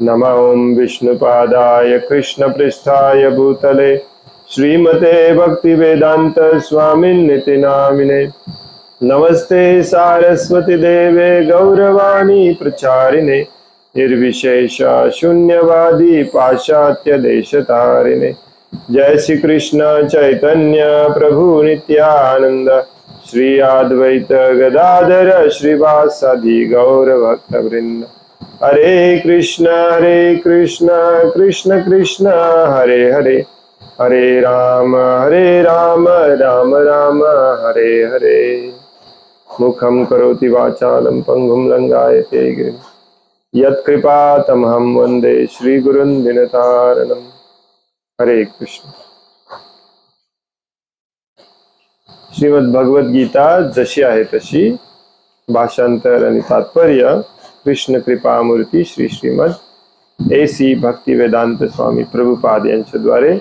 नमः ओं विष्णुपादाय कृष्णपृष्ठाय भूतले श्रीमते भक्तिवेदांत स्वामिन्निति नामिने। नमस्ते सारस्वती देवे गौरवाणी प्रचारिणे निर्विशेष शून्यवादी पाश्चात्य देशतारिणे। जय श्री कृष्ण चैतन्य प्रभु नित्यानंद श्री अद्वैत गदाधर श्रीवासादि गौर भक्तवृंद। हरे कृष्ण कृष्ण कृष्ण हरे हरे, हरे राम राम राम हरे हरे। मुखं करोति वाचालं पंगुं लंघयते गिरिं यत्कृपातमहं वन्दे श्रीगुरुं दीनतारिणं। हरे कृष्ण। श्रीमद् भगवद गीता जशी आहे तशी, भाषांतर आणि तात्पर्य कृष्ण कृपामूर्ती श्री श्रीमद AC भक्तिवेदांत स्वामी प्रभुपाद यांच्याद्वारे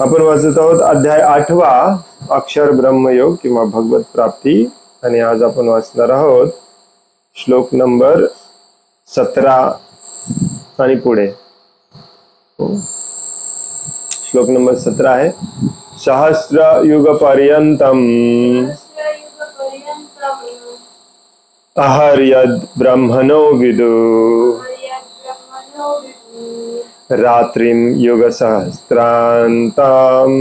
आपण वाचत आहोत अध्याय 8वा अक्षर ब्रह्मयोग किंवा भगवत प्राप्ती। आणि आज आपण वाचणार आहोत श्लोक नंबर 17 आणि पुढे। श्लोक नंबर 17 आहे, सहस्र युग पर्यंतम अहर्यद ब्रह्मणो विदु रात्रिं युग सहस्रांताम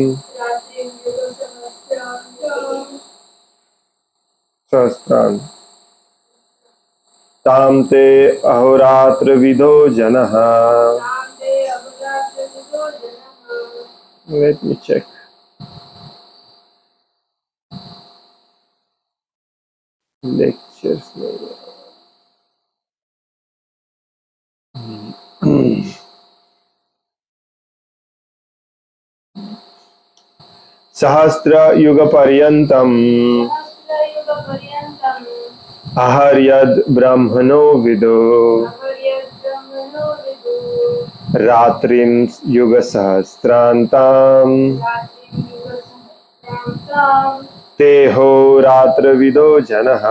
ताम ते अहोरात्र विदो जनः। Let me check. Lectures. सहस्र युग पर्यंतम अहर्यद ब्रह्मणो विदो रात्रिं युग सहस्रांताम ते हो रात्र विदो जनः।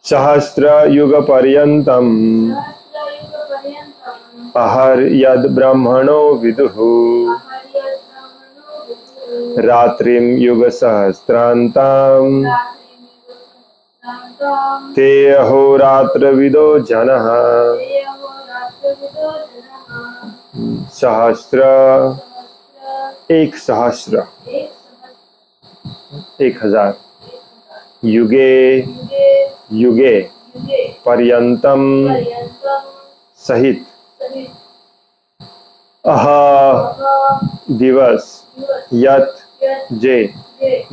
सहस्र युग पर्यंतम अहर्यद ब्रह्मणो विदुः रात्रिं युग सहस्रांताम ते अहोरात्र विदो जनः। सहस्र एक सहस्र 1000 युगे युगे पर्यंतम सहित अह दिवस यत जे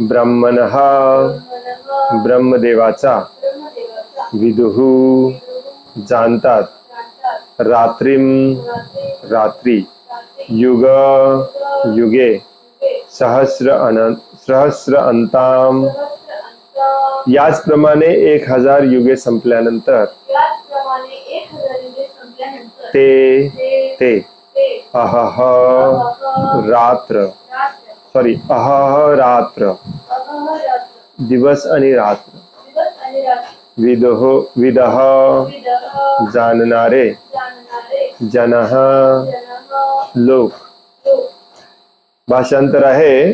ब्रह्मणः ब्रह्मदेवाचा विदुहु जाणतात रात्रिम रात्री युग युगे सहस्र अंताम याचप्रमाणे 1000 युगे संपल्यानंतर ते अहह रात्र अहरात्र दिवस आणि रात्र विदह जाणणारे जनः लोक। भाषांतर आहे,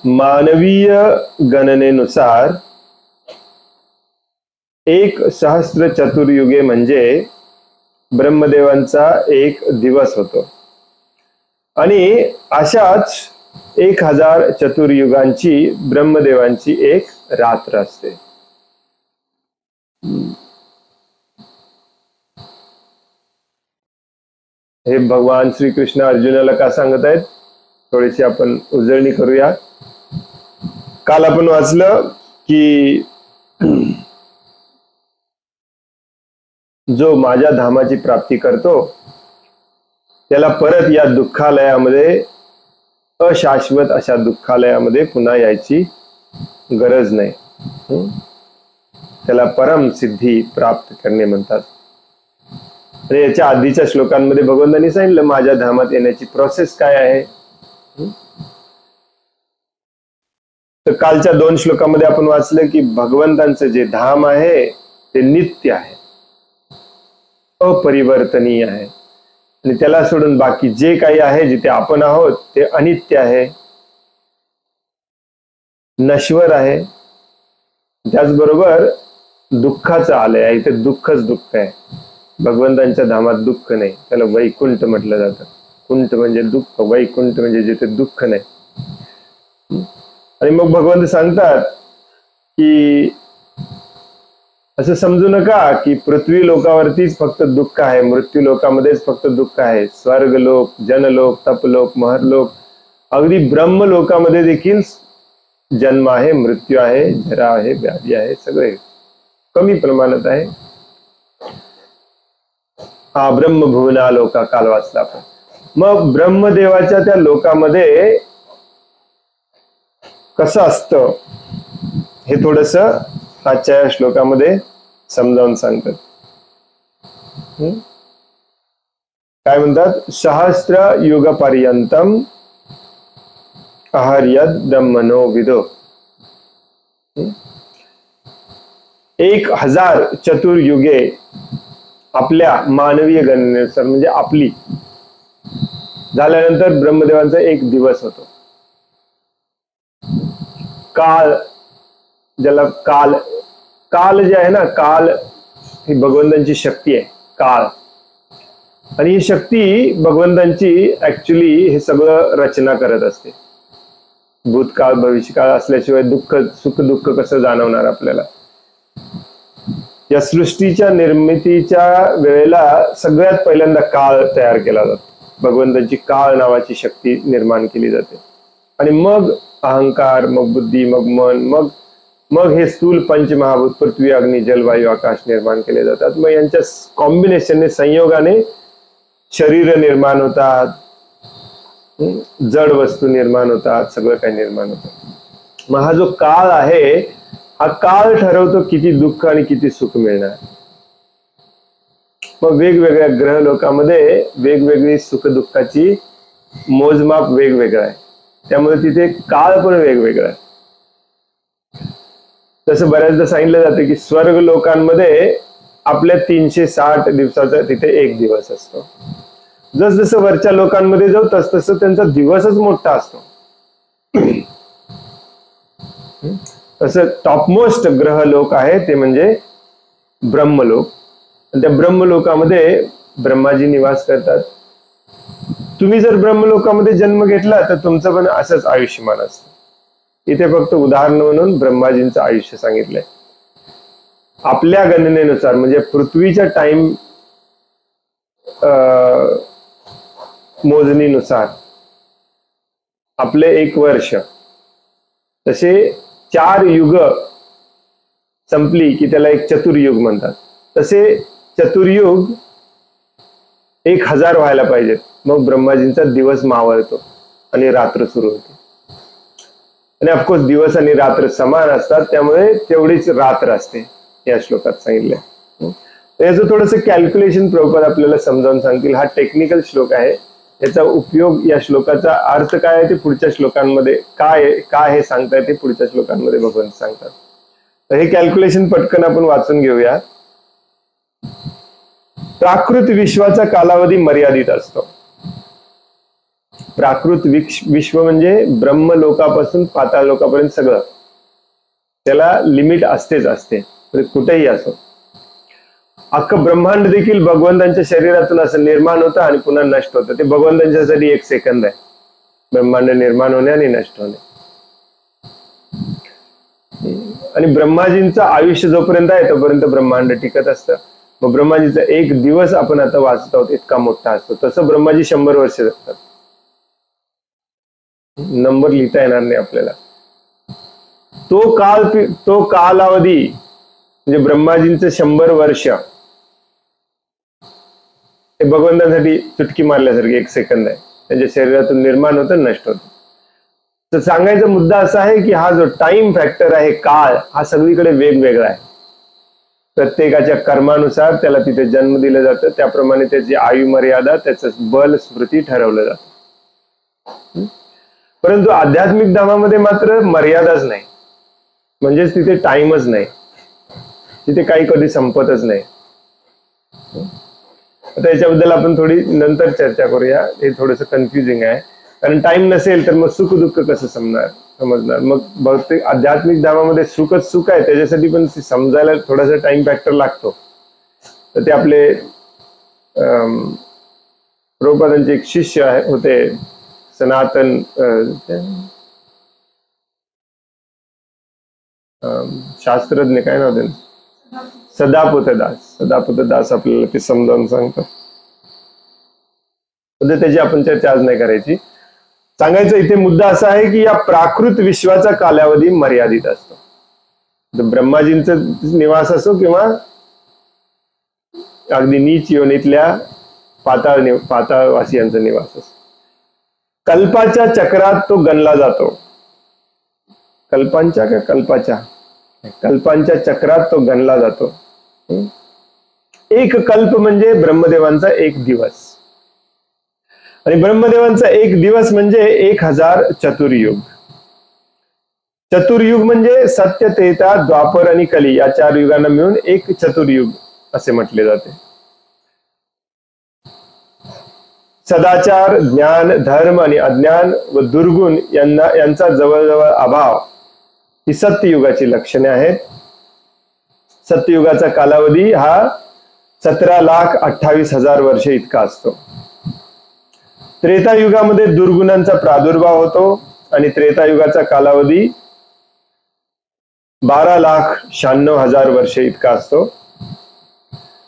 मानवीय गणनेनुसार 1 सहस्र चतुर्युगे म्हणजे ब्रह्मदेवांचा एक दिवस होतो आणि अशाच 1000 चतुर्युगांची ब्रह्मदेवांची एक रात्र असते। हे भगवान श्री कृष्ण अर्जुनाला का सांगत आहेत, थोडीशी आपण उजळणी करूया। काल आपण वाचलं की जो माझ्या धामाची प्राप्ती करतो त्याला परत या दुःखालयामध्ये, अशाश्वत अशा दुःखालयामध्ये पुन्हा यायची गरज नाही। त्याला परम सिद्धी प्राप्त करणे म्हणतात। आणि याच्या आधीच्या श्लोकांमध्ये भगवंतांनी सांगितलं माझ्या धामात येण्याची प्रोसेस काय आहे. तर कालच्या 2 श्लोकामध्ये आपण वाचलं की भगवंतांचं जे धाम आहे ते नित्य आहे, अपरिवर्तनीय आहे, आणि त्याला सोडून बाकी जे काही आहे जिथे आपण आहोत ते अनित्य आहे, नश्वर आहे. त्याचबरोबर दुःखाचं आलंय आहे, इथे दुःखच दुःख आहे. भगवंतांच्या धामात दुःख नाही, त्याला वैकुंठ म्हटलं जातं. कुंठ म्हणजे दुःख, वैकुंठ म्हणजे जिथे दुःख नाही. आणि मग भगवंत सांगतात की असं समजू नका की पृथ्वी लोकावरतीच फक्त दुःख आहे, मृत्यू लोकामध्येच फक्त दुःख आहे. स्वर्ग लोक, जनलोक, तपलोक, महरलोक, अगदी ब्रह्म लोकामध्ये देखील जन्म आहे, मृत्यू आहे, जरा आहे, व्याधी आहे, सगळे कमी प्रमाणात आहे. हा ब्रह्मभुवना लोका काल वाचला आपण. मग ब्रह्मदेवाच्या त्या लोकामध्ये कसं असतं हे थोडस आजच्या या श्लोकामध्ये समजावून सांगतात. काय म्हणतात, सहस्त्र युग पर्यंतम अहर्यद ब्रह्मणो विदो. 1000 चतुर्युगे आपल्या मानवीय गणनेनुसार म्हणजे आपली झाल्यानंतर ब्रह्मदेवांचा एक दिवस होतो. काल, ज्याला काल, काल जे आहे ना, काल ही भगवंतांची शक्ती आहे, काळ. आणि ही शक्ती भगवंतांची ऍक्च्युली हे सगळं रचना करत असते. भूतकाळ भविष्यकाळ असल्याशिवाय दुःख सुख दुःख कसं जाणवणार आपल्याला. या सृष्टीच्या निर्मितीच्या वेळेला सगळ्यात पहिल्यांदा काळ तयार केला जातो. भगवंतांची काळ नावाची शक्ती निर्माण केली जाते, आणि मग अहंकार, मग बुद्धी, मग मन, मग हे स्थूल पंचमहाभूत पृथ्वी, अग्नी, जल, वायू, आकाश निर्माण केले जातात. मग यांच्या कॉम्बिनेशनने, संयोगाने शरीर निर्माण होतात, जड वस्तू निर्माण होतात, सगळं काही निर्माण होतं. मग हा जो काळ आहे, हा काळ ठरवतो किती दुःख आणि किती सुख मिळणार. मग वेगवेगळ्या ग्रह लोकांमध्ये वेगवेगळी सुख दुःखाची मोजमाप वेगवेगळं आहे, त्यामुळे तिथे काळ पण वेगवेगळा आहे. तसं बऱ्याचदा सांगितलं जातं की स्वर्ग लोकांमध्ये आपल्या 360 दिवसाचा तिथे एक दिवस असतो. जसजसं वरच्या लोकांमध्ये जाऊ तसतसं त्यांचा दिवसच मोठा असतो. तसं टॉपमोस्ट ग्रह लोक आहे ते म्हणजे ब्रह्मलोक. त्या ब्रह्मलोकामध्ये ब्रह्माजी निवास करतात. तुम्ही जर ब्रह्मलोकामध्ये जन्म घेतला तर तुमचं पण असंच आयुष्यमान असतं. इथे फक्त उदाहरण म्हणून ब्रह्माजींचं आयुष्य सांगितलंय. आपल्या गणनेनुसार म्हणजे पृथ्वीच्या टाइम मोजणीनुसार आपले 1 वर्ष, तसे 4 युग संपली की त्याला एक चतुर्युग म्हणतात. तसे चतुर्युग 1000 व्हायला पाहिजेत, मग ब्रह्माजींचा दिवस मावळतो आणि रात्र सुरू होते. आणि ऑफकोर्स दिवस आणि रात्र समान असतात, त्यामुळे तेवढीच रात्र असते या श्लोकात सांगितलंय. याचं थोडंसं कॅल्क्युलेशन प्रॉपर आपल्याला समजावून सांगतील. हा टेक्निकल श्लोक आहे, याचा उपयोग, या श्लोकाचा अर्थ काय आहे ते पुढच्या श्लोकांमध्ये, काय हे सांगताय ते पुढच्या श्लोकांमध्ये भगवंत सांगतात. तर हे कॅल्क्युलेशन पटकन आपण वाचून घेऊया. प्राकृत विश्वाचा कालावधी मर्यादित असतो. प्राकृत विश्व म्हणजे ब्रह्मलोकापासून पाताळ लोकापर्यंत सगळं, त्याला लिमिट असतेच असते, कुठेही असो. अख्खं ब्रह्मांड देखील भगवंतांच्या शरीरातून असं निर्माण होतं आणि पुन्हा नष्ट होतं. ते भगवंतांच्यासाठी 1 सेकंद आहे, ब्रह्मांड निर्माण होणे आणि नष्ट होणे. आणि ब्रह्माजींचं आयुष्य जोपर्यंत आहे तोपर्यंत ब्रह्मांड टिकत असतं. मग ब्रह्माजीचा 1 दिवस आपण आता वाचत आहोत इतका मोठा असतो. तसं ब्रह्माजी 100 वर्ष जगतात. नंबर लिहिता येणार नाही आपल्याला. तो कालावधी म्हणजे ब्रह्माजींचं 100 वर्ष हे भगवंतांसाठी चुटकी मारल्यासारखे 1 सेकंद आहे. त्यांच्या शरीरातून निर्माण होतं, नष्ट होतं. तर सांगायचा मुद्दा असा आहे की हा जो टाइम फॅक्टर आहे, काळ, हा सगळीकडे वेगवेगळा आहे. प्रत्येकाच्या कर्मानुसार त्याला तिथे जन्म दिलं जातं, त्याप्रमाणे त्याची आयु मर्यादा, त्याचं बल स्मृती ठरवलं जातं. परंतु आध्यात्मिक धामामध्ये मात्र मर्यादाच नाही, म्हणजेच तिथे टाइमच नाही, तिथे काही कधी संपतच नाही. आता याच्याबद्दल आपण थोडी नंतर चर्चा करूया, हे थोडंसं कन्फ्युजिंग आहे. कारण टाइम नसेल तर मग सुख दुःख कसं समजणार. मग बहुतेक आध्यात्मिक धामामध्ये सुखच सुख आहे, त्याच्यासाठी पण समजायला थोडासा टाइम फॅक्टर लागतो. तर ते आपले प्रभुपादांचे एक शिष्य होते, सनातन शास्त्रज्ञ, काय नाव त्यांचं, सदापुत दास आपल्याला ते समजावून सांगतात. त्याची आपण चर्चा आज नाही करायची. सांगायचं इथे मुद्दा असा आहे की या प्राकृत विश्वाचा कालावधी मर्यादित असतो. ब्रह्माजींचा निवास असो किंवा अगदी नीच योनीतल्या पाताळवासियांचा निवास असो, कल्पाच्या चक्रात तो गणला जातो. कल्पांच्या चक्रात तो गणला जातो. एक कल्प म्हणजे ब्रह्मदेवांचा एक दिवस, आणि ब्रह्मदेवांचा एक दिवस म्हणजे 1000 चतुर्युग. चतुर्युग म्हणजे सत्य, त्रेता, द्वापर आणि कली या 4 युगांना मिळून एक चतुर्युग असे म्हटले जाते. सदाचार, ज्ञान, धर्म आणि अज्ञान व दुर्गुण यांचा जवळजवळ अभाव ही सत्ययुगाची लक्षणे आहेत. सत्ययुगाचा कालावधी हा 17,28,000 वर्ष इतका असतो. त्रेतायुगामध्ये दुर्गुणांचा प्रादुर्भाव होतो आणि त्रेतायुगाचा कालावधी 12,96,000 वर्ष इतका असतो.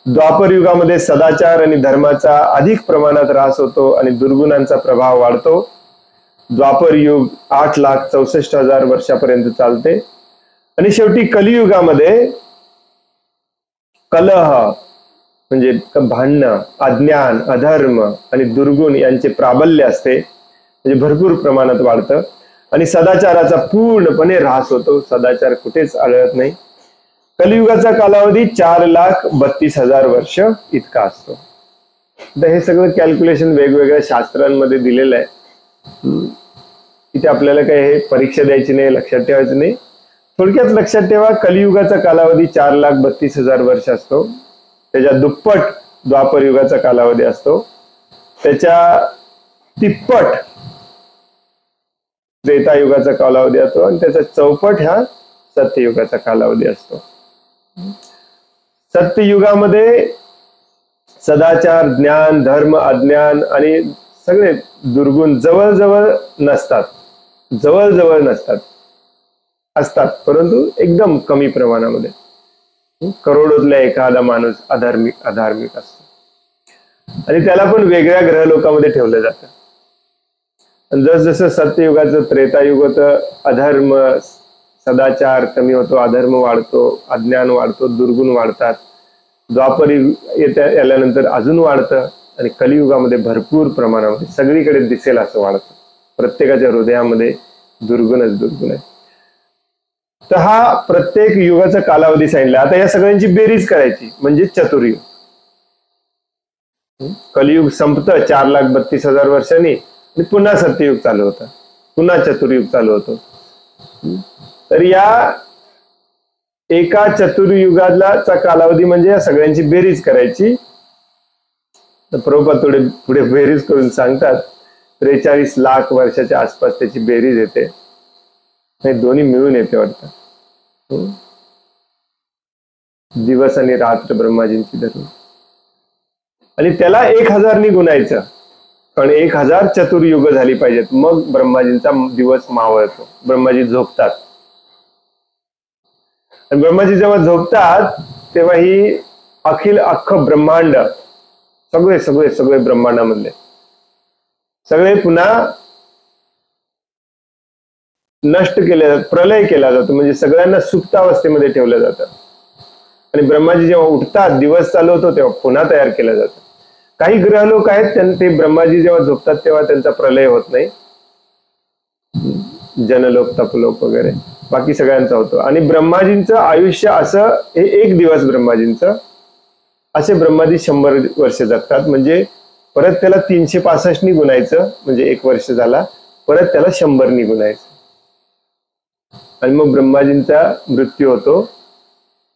द्वापर युगामध्ये सदाचार आणि धर्माचा अधिक प्रमाणात ह्रास होतो आणि दुर्गुणांचा प्रभाव वाढतो. द्वापर युग 8,64,000 वर्षापर्यंत चालते. आणि शेवटी कलियुगामध्ये कलह म्हणजे भांडणं, अज्ञान, अधर्म आणि दुर्गुण यांचे प्राबल्य असते, म्हणजे भरपूर प्रमाणात वाढतं. आणि सदाचाराचा पूर्णपणे ह्रास होतो, सदाचार कुठेच आढळत नाही. कलियुगाचा कालावधी 4,32,000 वर्ष इतका असतो. तर हे सगळं कॅल्क्युलेशन वेगवेगळ्या शास्त्रांमध्ये दिलेलं आहे. इथे आपल्याला काही हे परीक्षा द्यायची नाही, लक्षात ठेवायचं नाही. थोडक्यात लक्षात ठेवा, कलियुगाचा कालावधी 4,32,000 वर्ष असतो. त्याच्या दुप्पट द्वापर युगाचा कालावधी असतो. त्याच्या तिप्पट त्रेतायुगाचा कालावधी असतो आणि त्याचा चौपट हा सत्ययुगाचा कालावधी असतो. सत्ययुगामध्ये सदाचार, ज्ञान, धर्म, अज्ञान आणि सगळे दुर्गुण जवळजवळ नसतात, असतात, परंतु एकदम कमी प्रमाणामध्ये. करोडोतला एखादा माणूस अधार्मिक असतो आणि त्याला पण वेगळ्या ग्रहलोकामध्ये ठेवलं जातं. आणि जसजसं सत्ययुगाचं त्रेतायुग होतं, अधर्म, सदाचार कमी होतो, अधर्म वाढतो, अज्ञान वाढतो, दुर्गुण वाढतात. द्वापर युग याल्यानंतर अजून वाढतं आणि कलियुगामध्ये भरपूर प्रमाणामध्ये सगळीकडे दिसेल असं वाढतं. प्रत्येकाच्या हृदयामध्ये दुर्गुण आहे. तर हा प्रत्येक युगाचा कालावधी सांगितला. आता या सगळ्यांची बेरीज करायची म्हणजे चतुर्युग. कलियुग संपतं 4,32,000 वर्षांनी आणि पुन्हा सत्ययुग चालू होतं, पुन्हा चतुर्युग चालू होतो. तर या एका चतुर्युगाचा कालावधी म्हणजे या सगळ्यांची बेरीज करायची. तर प्रभुपाद पुढे बेरीज करून सांगतात 43 लाख वर्षाच्या आसपास त्याची बेरीज येते. हे दोन्ही मिळून येते वाटतं, दिवस आणि रात्र ब्रह्माजींची धरून. आणि त्याला 1,000 गुणायचं, कारण 1,000 चतुर्युग झाली पाहिजेत, मग ब्रह्माजींचा दिवस मावळतो. ब्रह्माजी झोपतात आणि ब्रह्माजी जेव्हा झोपतात तेव्हा ही अख्खं ब्रह्मांड, सगळे ब्रह्मांडामधले सगळे पुन्हा नष्ट केले जातात, प्रलय केला जातो, म्हणजे सगळ्यांना सुप्तावस्थेमध्ये ठेवलं जातं. आणि ब्रह्माजी जेव्हा उठतात, दिवस चालू होतो, तेव्हा पुन्हा तयार केलं जातं. काही ग्रहलोक आहेत ते ब्रह्माजी जेव्हा झोपतात तेव्हा त्यांचा प्रलय होत नाही, जनलोक, तपलोक वगैरे. बाकी सगळ्यांचा होतो. आणि ब्रह्माजींचं आयुष्य असं हे 1 दिवस ब्रह्माजींचं, असे ब्रह्माजी 100 वर्ष जगतात. म्हणजे परत त्याला 365 गुणायचं, म्हणजे 1 वर्ष झाला, परत त्याला 100 गुणायचं, आणि मग ब्रह्माजींचा मृत्यू होतो.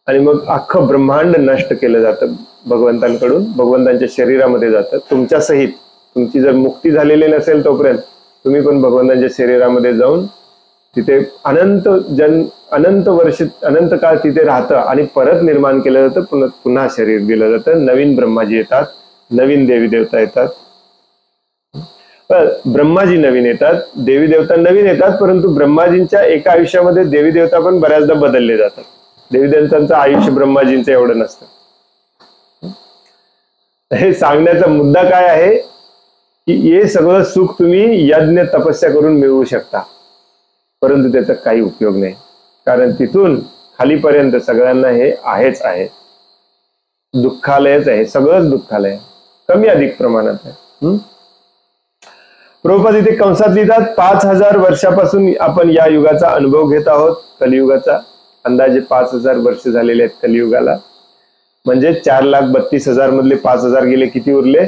आणि मग अख्खं ब्रह्मांड नष्ट केलं जातं भगवंतांकडून, भगवंतांच्या शरीरामध्ये जातं तुमच्या सहित. तुमची जर मुक्ती झालेली नसेल तोपर्यंत तुम्ही पण भगवंतांच्या शरीरामध्ये जाऊन तिथे अनंत वर्ष, अनंत काळ तिथे राहतं, आणि परत निर्माण केलं जातं, पुन्हा शरीर दिलं जातं. नवीन ब्रह्माजी येतात, नवीन देवी देवता येतात. ब्रह्माजी नवीन येतात, देवी देवता नवीन येतात, परंतु ब्रह्माजींच्या एका आयुष्यामध्ये देवी देवता पण बऱ्याचदा बदलले जातात. देवी देवतांचं आयुष्य ब्रह्माजींचं एवढं नसतं. हे सांगण्याचा मुद्दा काय आहे की हे सगळं सुख तुम्ही यज्ञ तपस्या करून मिळवू शकता, परंतु त्याचा काही उपयोग नाही, कारण तिथून खालीपर्यंत सगळ्यांना हे आहेच आहे, दुःखालयच आहे, सगळंच दुःखालय, कमी अधिक प्रमाणात आहे. प्रभुपाद इथे कंसात लिहितात, 5000 वर्षापासून आपण या युगाचा अनुभव घेत आहोत, कलियुगाचा. अंदाजे 5000 वर्ष झालेले आहेत कलियुगाला. म्हणजे 4,32,000 मधले 5000 गेले, किती उरले?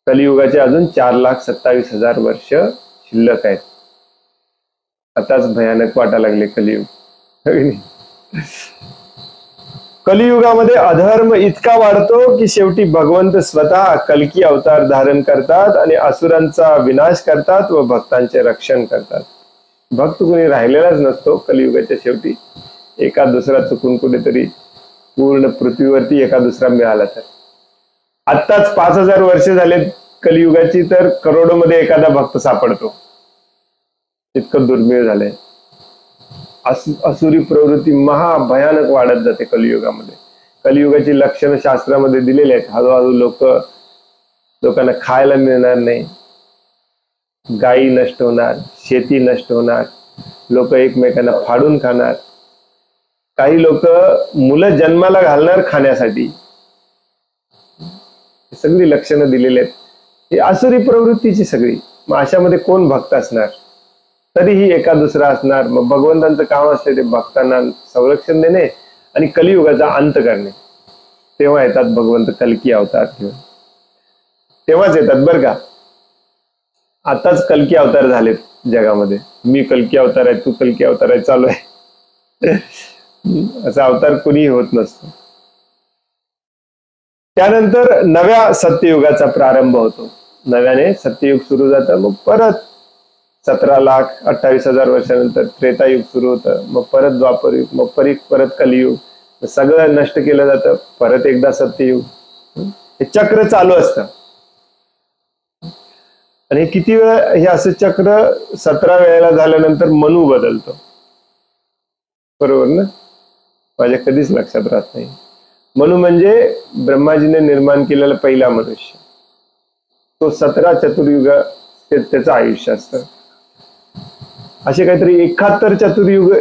कलियुगाचे अजून 4,27,000 वर्ष शिल्लक आहेत. आताच भयानक वाटा लागले कलियुग. कलियुगामध्ये अधर्म इतका वाढतो की शेवटी भगवंत स्वतः कल्की अवतार धारण करतात आणि असुरांचा विनाश करतात व भक्तांचे रक्षण करतात. भक्त कोणी राहिलेलाच नसतो कलियुगाच्या शेवटी. एका दुसरा चुकून कुठेतरी पूर्ण पृथ्वीवरती एका दुसरा मिळाला तर. आत्ताच 5000 वर्ष झाले कलियुगाची, तर करोडोमध्ये एखादा भक्त सापडतो, इतकं दुर्मिळ झालंय. असुरी प्रवृत्ती महाभयानक वाढत जाते कलियुगामध्ये. कलियुगाची लक्षणं शास्त्रामध्ये दिलेली आहेत. हळूहळू लोकांना खायला मिळणार नाही, गायी नष्ट होणार, शेती नष्ट होणार, लोक एकमेकांना फाडून खाणार, काही लोक मुलं जन्माला घालणार खाण्यासाठी. सगळी लक्षणं दिलेली आहेत. ही असुरी प्रवृत्तीची सगळी. मग अशामध्ये कोण भक्त असणार? तरीही एका दुसरा असणार. मग भगवंतांचं काम असते ते भक्तांना संरक्षण देणे आणि कलियुगाचा अंत करणे. तेव्हा येतात भगवंत कल्की अवतार घेऊन, तेव्हाच येतात बरं का. आताच कल्की अवतार झालेत जगामध्ये. मी कल्की अवतार आहे, तू कल्की अवतार आहे चालू आहे. असा अवतार कुणीही होत नसतो. त्यानंतर नव्या सत्ययुगाचा प्रारंभ होतो. नव्याने सत्ययुग सुरू जातं. मग परत 17,28,000 वर्षानंतर त्रेतायुग सुरू होतं. मग परत द्वापरयुग, मग परत कलियुग. सगळं नष्ट केलं जातं, परत एकदा सत्ययुग. हे चक्र चालू असतं. आणि किती वेळा हे असं चक्र 17 वेळेला झाल्यानंतर मनू बदलतो, बरोबर ना? माझ्या कधीच लक्षात राहत नाही. मनू म्हणजे ब्रह्माजीने निर्माण केलेला पहिला मनुष्य. तो 17 चतुर्युग त्याचं आयुष्य असतं. असे काहीतरी 71 चतुर्युग,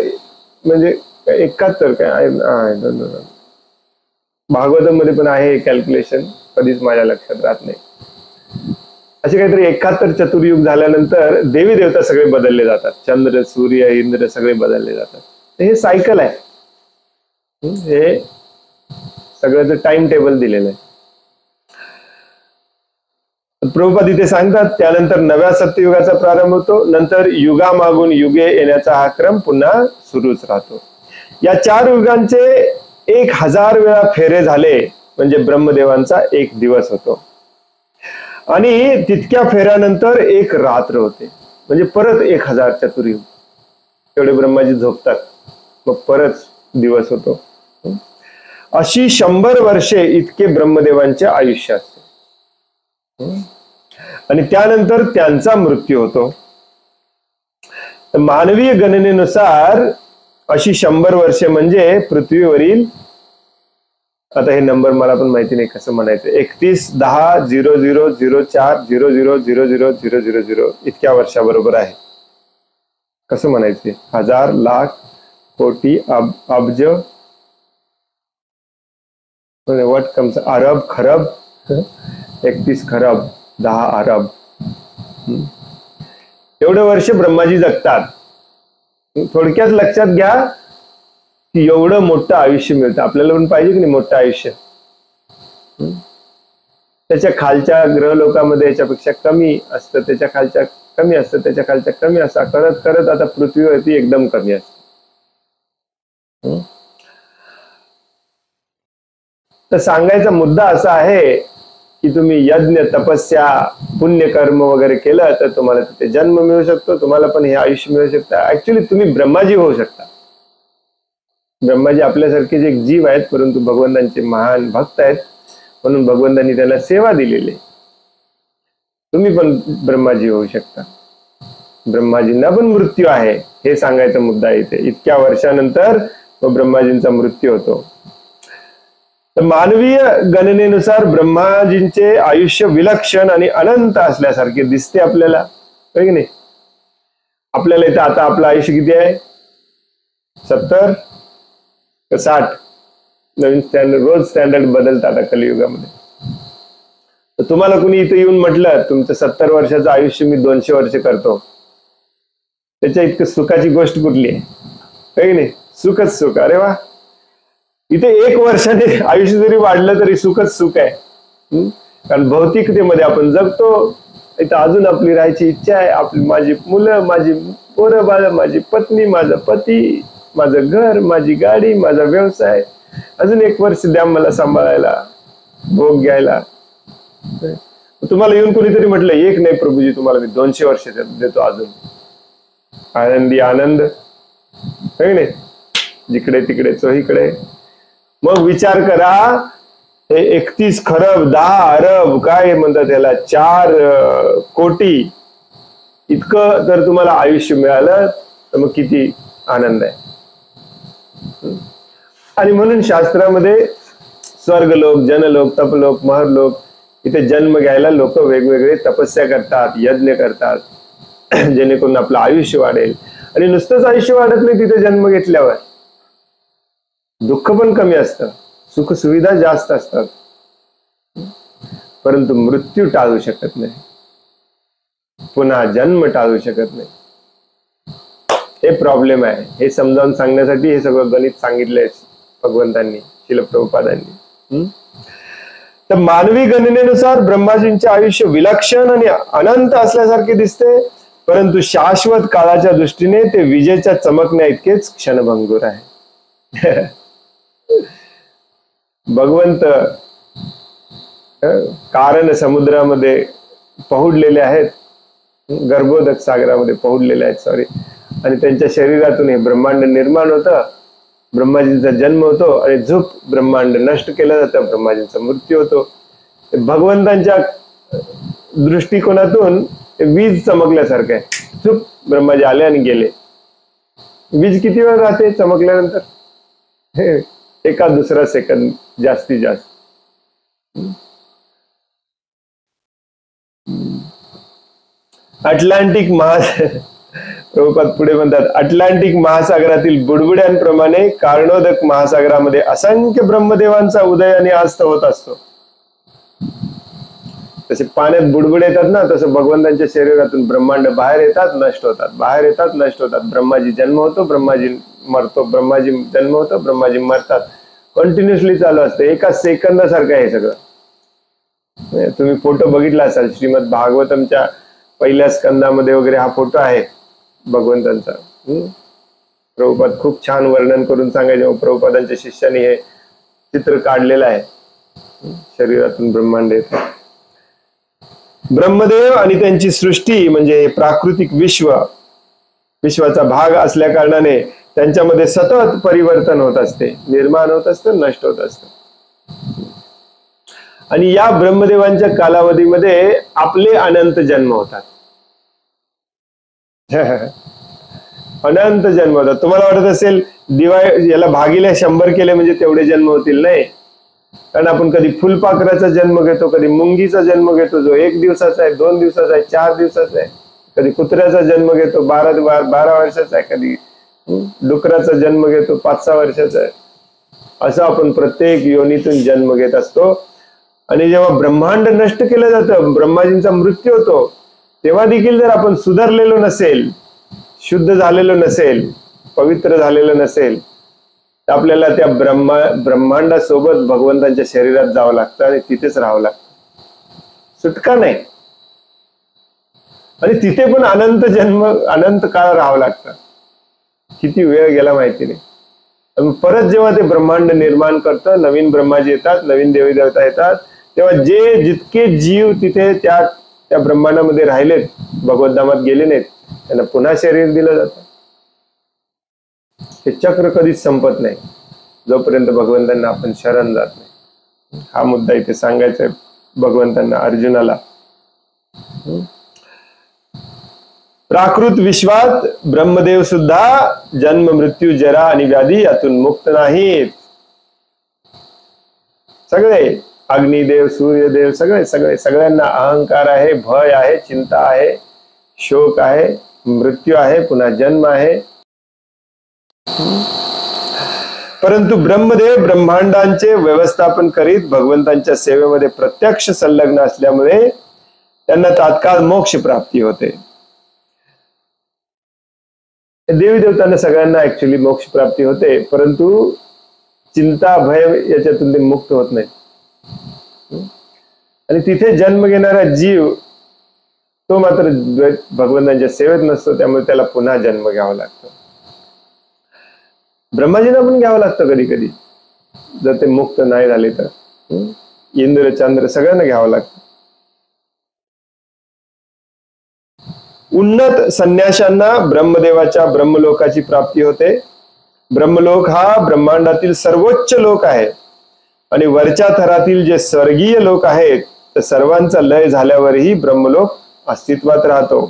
म्हणजे 71 काय भागवतम मध्ये पण आहे कॅल्क्युलेशन, कधीच माझ्या लक्षात राहत नाही. असे काहीतरी 71 चतुर्युग झाल्यानंतर देवी देवता सगळे बदलले जातात. चंद्र, सूर्य, इंद्र सगळे बदलले जातात. हे सायकल आहे. हे सगळ्याचं टाइम टेबल दिलेलं आहे. प्रभुपाद इथे सांगतात, त्यानंतर नव्या सत्ययुगाचा प्रारंभ होतो. नंतर युगामागून युगे येण्याचा हा क्रम पुन्हा सुरूच राहतो. या 4 युगांचे 1000 वेळा फेरे झाले म्हणजे ब्रह्मदेवांचा 1 दिवस होतो. आणि तितक्या फेऱ्यानंतर 1 रात्र होते. म्हणजे परत 1000 चतुर्युग. तेवढे ब्रह्माजी झोपतात, मग परत दिवस होतो. अशी 100 वर्षे इतके ब्रह्मदेवांचे आयुष्य असते. आणि त्यानंतर त्यांचा मृत्यू होतो. मानवीय गणनेनुसार अशी 100 वर्षे म्हणजे पृथ्वीवरील, आता हे नंबर मला पण माहिती नाही कसं म्हणायचं, 31,10,00,04,00,00,0000 इतक्या वर्षाबरोबर आहे. कसं म्हणायचे? 1000, लाख, कोटी, अब्ज, व्हॉट कम्स, अरब, खरब, 31 खरब, 10 अरब. एवढे वर्ष ब्रह्माजी जगतात. थोडक्यात लक्षात घ्या की एवढं मोठं आयुष्य मिळतं आपल्याला, पण पाहिजे की नाही मोठं आयुष्य. त्याच्या खालच्या ग्रह लोकांमध्ये याच्यापेक्षा कमी असतं, त्याच्या खालच्या कमी असतं, त्याच्या खालच्या कमी असतं, करत करत आता पृथ्वीवरती एकदम कमी असतं. तर सांगायचा मुद्दा असा आहे की तुम्ही यज्ञ, तपस्या, पुण्यकर्म वगैरे केलं तर तुम्हाला तिथे जन्म मिळू शकतो, तुम्हाला पण हे आयुष्य मिळू शकतं. ऍक्च्युली तुम्ही ब्रह्माजी होऊ शकता. ब्रह्माजी आपल्यासारखे जे जीव आहेत, परंतु भगवंतांचे महान भक्त आहेत, म्हणून भगवंतांनी त्याला सेवा दिलेली. तुम्ही पण ब्रह्माजी होऊ शकता. ब्रह्माजींना पण मृत्यू आहे हे सांगायचा मुद्दा इथे. इतक्या वर्षानंतर ब्रह्माजींचा मृत्यू होतो. तर मानवीय गणनेनुसार ब्रह्माजींचे आयुष्य विलक्षण आणि अनंत असल्यासारखे दिसते आपल्याला, है की नाही? आपल्याला इथे आता आपलं आयुष्य किती आहे? 70 का 60? नवीन स्टँडर्ड, रोज स्टँडर्ड बदलतात आता कलियुगामध्ये. तर तुम्हाला कुणी इथे येऊन म्हटलं तुमचं 70 वर्षाचं आयुष्य मी 200 वर्ष करतो, त्याच्या इतकं सुखाची गोष्ट कुठली आहे? है की नाही? सुखच सुख. अरे वा, इथे 1 वर्षाने आयुष्य जरी वाढलं तरी सुखच सुख आहे. कारण भौतिकतेमध्ये आपण जगतो, इथं अजून आपली राहायची इच्छा आहे. आपली, माझी मुलं, माझी पोरं बाळ, माझी पत्नी, माझा पती, माझं घर, माझी गाडी, माझा व्यवसाय, अजून 1 वर्ष द्या मला सांभाळायला, भोग घ्यायला. तुम्हाला येऊन कोणीतरी म्हटलं, एक नाही प्रभूजी, तुम्हाला मी 200 वर्ष देतो अजून. आनंदी आनंद, है नाही? जिकडे तिकडे चोहीकडे. मग विचार करा, हे 31 खरब, 10 अरब, काय म्हणतात त्याला, 4 कोटी इतकं जर तुम्हाला आयुष्य मिळालं तर मग किती आनंद आहे. आणि म्हणून शास्त्रामध्ये स्वर्गलोक, जनलोक, तपलोक, महरलोक, इथे जन्म घ्यायला लोक वेगवेगळे तपस्या करतात, यज्ञ करतात, जेणेकरून आपलं आयुष्य वाढेल. आणि नुसतंच आयुष्य वाढत नाही तिथे जन्म घेतल्यावर, दुःख पण कमी असतं, सुख सुविधा जास्त असतात, परंतु मृत्यू टाळू शकत नाही, पुन्हा जन्म टाळू शकत नाही. हे प्रॉब्लेम आहे. हे समजावून सांगण्यासाठी हे सगळं गणित सांगितलंय भगवंतांनी, श्रील प्रभुपादांनी. तर मानवी गणनेनुसार ब्रह्माजींचे आयुष्य विलक्षण आणि अनंत असल्यासारखे दिसते, परंतु शाश्वत काळाच्या दृष्टीने ते विजेच्या चमकण्या इतकेच क्षणभंगूर आहे. भगवंत कारण समुद्रामध्ये पहुडलेले आहेत, गर्भोदक सागरामध्ये पहुडलेले आहेत, सॉरी, आणि त्यांच्या शरीरातून हे ब्रह्मांड निर्माण होतं, ब्रह्माजींचा जन्म होतो आणि झुप ब्रह्मांड नष्ट केलं जातं, ब्रह्माजींचा मृत्यू होतो. भगवंतांच्या दृष्टिकोनातून वीज चमकल्यासारखं आहे. झुप ब्रह्माजी आले आणि गेले. वीज किती वेळ राहते चमकल्यानंतर? हे 1-2 सेकंद जास्तीत जास्त. अटलांटिक प्रभुपाद पुढे म्हणतात, अटलांटिक महासागरातील बुडबुड्यांप्रमाणे कारणोदक महासागरामध्ये असंख्य ब्रह्मदेवांचा उदय आणि अस्त होत असतो. तसे पाण्यात बुडबुड येतात ना, तसं भगवंतांच्या शरीरातून ब्रह्मांड बाहेर येतात, नष्ट होतात, बाहेर येतात, नष्ट होतात. ब्रह्माजी जन्म होतो, ब्रह्माजी मरतो, ब्रह्माजी जन्म होतो, ब्रह्माजी मरतात. कंटिन्युअसली चालू असतं, 1 सेकंदासारखं आहे सगळं. तुम्ही फोटो बघितला असाल, श्रीमद भागवतमच्या 1ल्या स्कंदामध्ये वगैरे हा फोटो आहे भगवंतांचा. प्रभुपाद खूप छान वर्णन करून सांगायचे. प्रभुपादांच्या शिष्याने हे चित्र काढलेलं आहे. शरीरातून ब्रह्मांड येत. ब्रह्मदेव आणि त्यांची सृष्टी म्हणजे प्राकृतिक विश्वाचा भाग असल्या कारणाने त्यांच्यामध्ये सतत परिवर्तन होत असते, निर्माण होत असतं, नष्ट होत असतं. आणि या ब्रह्मदेवांच्या कालावधीमध्ये आपले अनंत जन्म होतात. अनंत जन्म होतात. तुम्हाला वाटत असेल याला भागिले 100 केले म्हणजे तेवढे जन्म होतील, नाही. कारण आपण कधी फुलपाखराचा जन्म घेतो, कधी मुंगीचा जन्म घेतो, जो 1 दिवसाचा आहे, 2 दिवसाचा आहे, 4 दिवसाचा आहे. कधी कुत्र्याचा जन्म घेतो, 12 वर्षाचा आहे. कधी डुकराचा जन्म घेतो, 5-6 वर्षाचा आहे. असं आपण प्रत्येक योनीतून जन्म घेत असतो. आणि जेव्हा ब्रह्मांड नष्ट केलं जातं, ब्रह्माजींचा मृत्यू होतो, तेव्हा देखील जर आपण सुधारलेलो नसेल, शुद्ध झालेलं नसेल, पवित्र झालेलं नसेल, तर आपल्याला त्या ब्रह्मांडासोबत भगवंतांच्या शरीरात जावं लागतं आणि तिथेच राहावं लागतं, सुटका नाही. आणि तिथे पण अनंत जन्म, अनंत काळ राहावं लागतं. किती वेळ गेला माहिती नाही. परत जेव्हा ते ब्रह्मांड निर्माण करतं, नवीन ब्रह्माजी येतात, नवीन देवी देवता येतात, तेव्हा जितके जीव तिथे त्या ब्रह्मांडामध्ये राहिलेत, भगवद्धामात गेले नाहीत, त्यांना पुन्हा शरीर दिलं जातं. हे चक्र कधीच संपत नाही जोपर्यंत भगवंतांना आपण शरण जात नाही. हा मुद्दा इथे सांगायचा आहे भगवंतांना, अर्जुनाला. प्राकृत विश्वात ब्रह्मदेव सुद्धा जन्म मृत्यू जरा आणि व्याधी यातून मुक्त नाहीत. सगळे अग्निदेव, सूर्यदेव, सगळ्यांना अहंकार आहे, भय आहे, चिंता आहे, शोक आहे, मृत्यू आहे, पुन्हा जन्म आहे. परंतु ब्रह्मदेव ब्रह्मांडांचे व्यवस्थापन करीत भगवंतांच्या सेवेमध्ये प्रत्यक्ष संलग्न असल्यामुळे त्यांना तात्काळ मोक्ष प्राप्ती होते. देवी देवतांना सगळ्यांना ऍक्च्युली मोक्ष प्राप्ती होते, परंतु चिंता भय याच्यातून ते मुक्त होत नाही. आणि तिथे जन्म घेणारा जीव तो मात्र भगवंतांच्या सेवेत नसतो, त्यामुळे त्याला पुन्हा जन्म घ्यावा लागतो. ब्रह्माजींना पण घ्यावं लागतं कधी कधी, जर ते मुक्त नाही झाले तर. इंद्र चंद्र सगळ्यांना घ्यावं लागतं. उन्नत संन्याशांना ब्रह्मदेवाच्या ब्रह्मलोकाची प्राप्ती होते. ब्रह्मलोक हा ब्रह्मांडातील सर्वोच्च लोक आहे आणि वरच्या थरातील जे स्वर्गीय लोक आहेत तर सर्वांचा लय झाल्यावरही ब्रह्मलोक अस्तित्वात राहतो.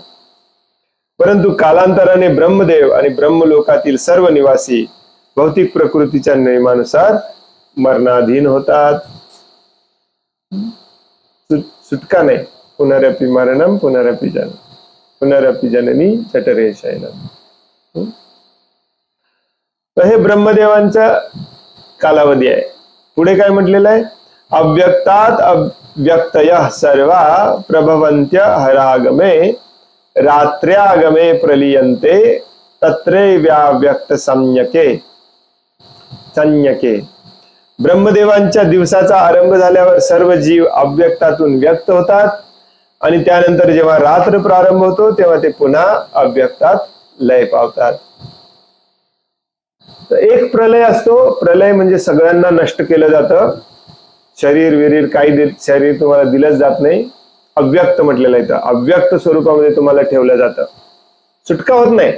परंतु कालांतराने ब्रह्मदेव आणि ब्रह्मलोकातील सर्व निवासी भौतिक प्रकृतीच्या नियमानुसार मरणाधीन होतात. सुटका नाही. पुनरपि मरणम पुनरपि जन्म, पुनरपि जननी जठरे शयनम. हे ब्रह्मदेवांचा कालावधी आहे. पुढे काय म्हटलेलं आहे? अव्यक्तात अव्यक्तयः सर्वा प्रभवन्त्य हरागमे रात्र्यागमे प्रलीयन्ते तत्रैव्याव्यक्त संज्ञके. ब्रह्मदेवांच्या दिवसाचा आरंभ झाल्यावर सर्व जीव अव्यक्तातून व्यक्त होतात आणि त्यानंतर जेव्हा रात्र प्रारंभ होतो तेव्हा ते पुन्हा अव्यक्तात लय पावतात. तर एक प्रलय असतो. प्रलय म्हणजे सगळ्यांना नष्ट केलं जातं. शरीर विरीर काही शरीर तुम्हाला दिलंच जात नाही. अव्यक्त म्हटलेलं आहे, अव्यक्त स्वरूपामध्ये तुम्हाला ठेवलं जातं. सुटका होत नाही.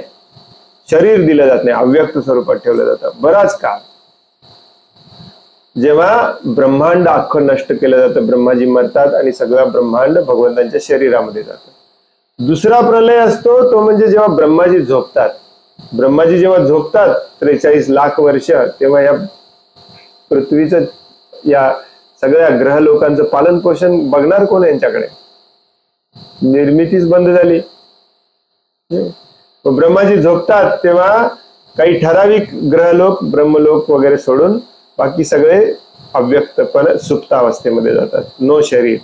शरीर दिलं जात नाही, अव्यक्त स्वरूपात ठेवलं जातं बराच काळ. जेव्हा ब्रह्मांड अख्खं नष्ट केलं जातं, ब्रह्माजी मरतात आणि सगळं ब्रह्मांड भगवंतांच्या शरीरामध्ये जातं. दुसरा प्रलय असतो तो म्हणजे जेव्हा ब्रह्माजी झोपतात. ब्रह्माजी जेव्हा झोपतात 43 लाख वर्ष, तेव्हा या पृथ्वीचं, या सगळ्या ग्रह लोकांचं पालन पोषण बघणार कोण? यांच्याकडे निर्मितीच बंद झाली. ब्रह्माजी झोपतात तेव्हा काही ठराविक ग्रहलोक, ब्रह्मलोक वगैरे सोडून बाकी सगळे अव्यक्तपणे सुप्तावस्थेमध्ये जातात, नो शरीर.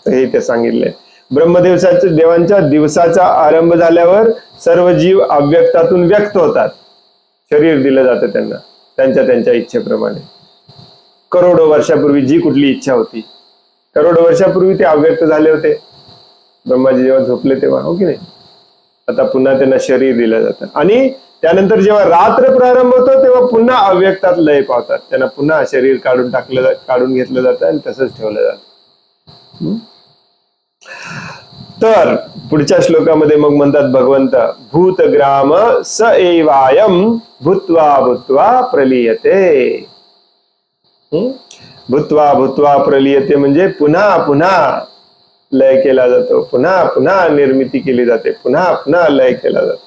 हे ते सांगितलंय. देवांच्या दिवसाचा आरंभ झाल्यावर सर्व जीव अव्यक्तातून व्यक्त होतात. शरीर दिलं जातं त्यांना त्यांच्या इच्छेप्रमाणे. करोडो वर्षापूर्वी जी कुठली इच्छा होती, करोडो वर्षापूर्वी ते अव्यक्त झाले होते ब्रह्माजी जेव्हा झोपले तेव्हा, हो की नाही? आता पुन्हा त्यांना शरीर दिलं जातं आणि त्यानंतर जेव्हा रात्र प्रारंभ होतो तेव्हा पुन्हा अव्यक्तात लय पावतात. त्यांना पुन्हा शरीर काढून घेतलं जातं आणि तसंच ठेवलं जातं. तर पुढच्या श्लोकामध्ये मग म्हणतात भगवंत, भूतग्राम स एवायम भूत्वा भूत्वा प्रलीयते. भूत्वा भूत्वा प्रलीयते म्हणजे पुन्हा पुन्हा लय केला जातो, पुन्हा पुन्हा निर्मिती केली जाते, पुन्हा पुन्हा लय केला जातो.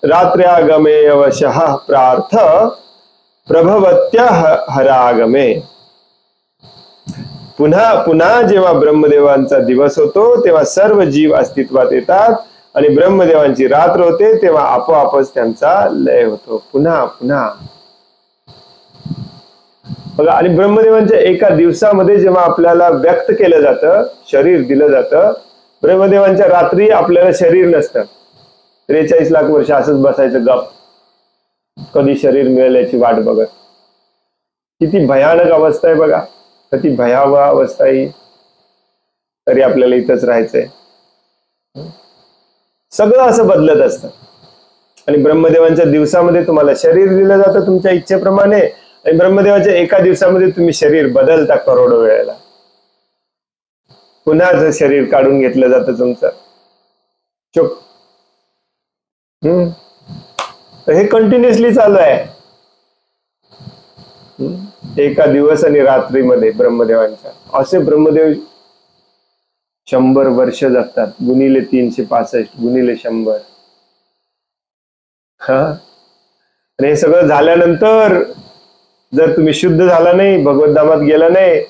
रात्र्यागमे अवशः प्रार्थ प्रभवत्य हरागमे. पुन्हा पुन्हा जेव्हा ब्रह्मदेवांचा दिवस होतो तेव्हा सर्व जीव अस्तित्वात येतात आणि ब्रह्मदेवांची रात्र होते तेव्हा आपोआपच त्यांचा लय होतो, पुन्हा पुन्हा. बघा, आणि ब्रह्मदेवांच्या एका दिवसामध्ये जेव्हा आपल्याला व्यक्त केलं जातं, शरीर दिलं जातं, ब्रह्मदेवांच्या रात्री आपल्याला शरीर नसतं, 43 लाख वर्ष असंच बसायचं गप, कधी शरीर मिळेल याची वाट बघत. किती भयानक अवस्था आहे बघा, किती भयावह अवस्था आहे. तरी आपल्याला इथंच राहायचंय. सगळं असं बदलत असतं. आणि ब्रह्मदेवांच्या दिवसामध्ये तुम्हाला शरीर दिलं जातं तुमच्या इच्छेप्रमाणे, आणि ब्रह्मदेवाच्या एका दिवसामध्ये तुम्ही शरीर बदलता करोडो वेळेला. पुन्हा शरीर काढून घेतलं जातं तुमचं. चुप. तर हे कंटिन्युअसली चालू आहे. एका दिवस आणि रात्रीमध्ये ब्रह्मदेवांच्या. असे ब्रह्मदेव 100 वर्ष जगतात, गुणिले 365 गुणिले 100. आणि हे सगळं झाल्यानंतर जर तुम्ही शुद्ध झाला नाही, भगवद्धामात गेला नाही,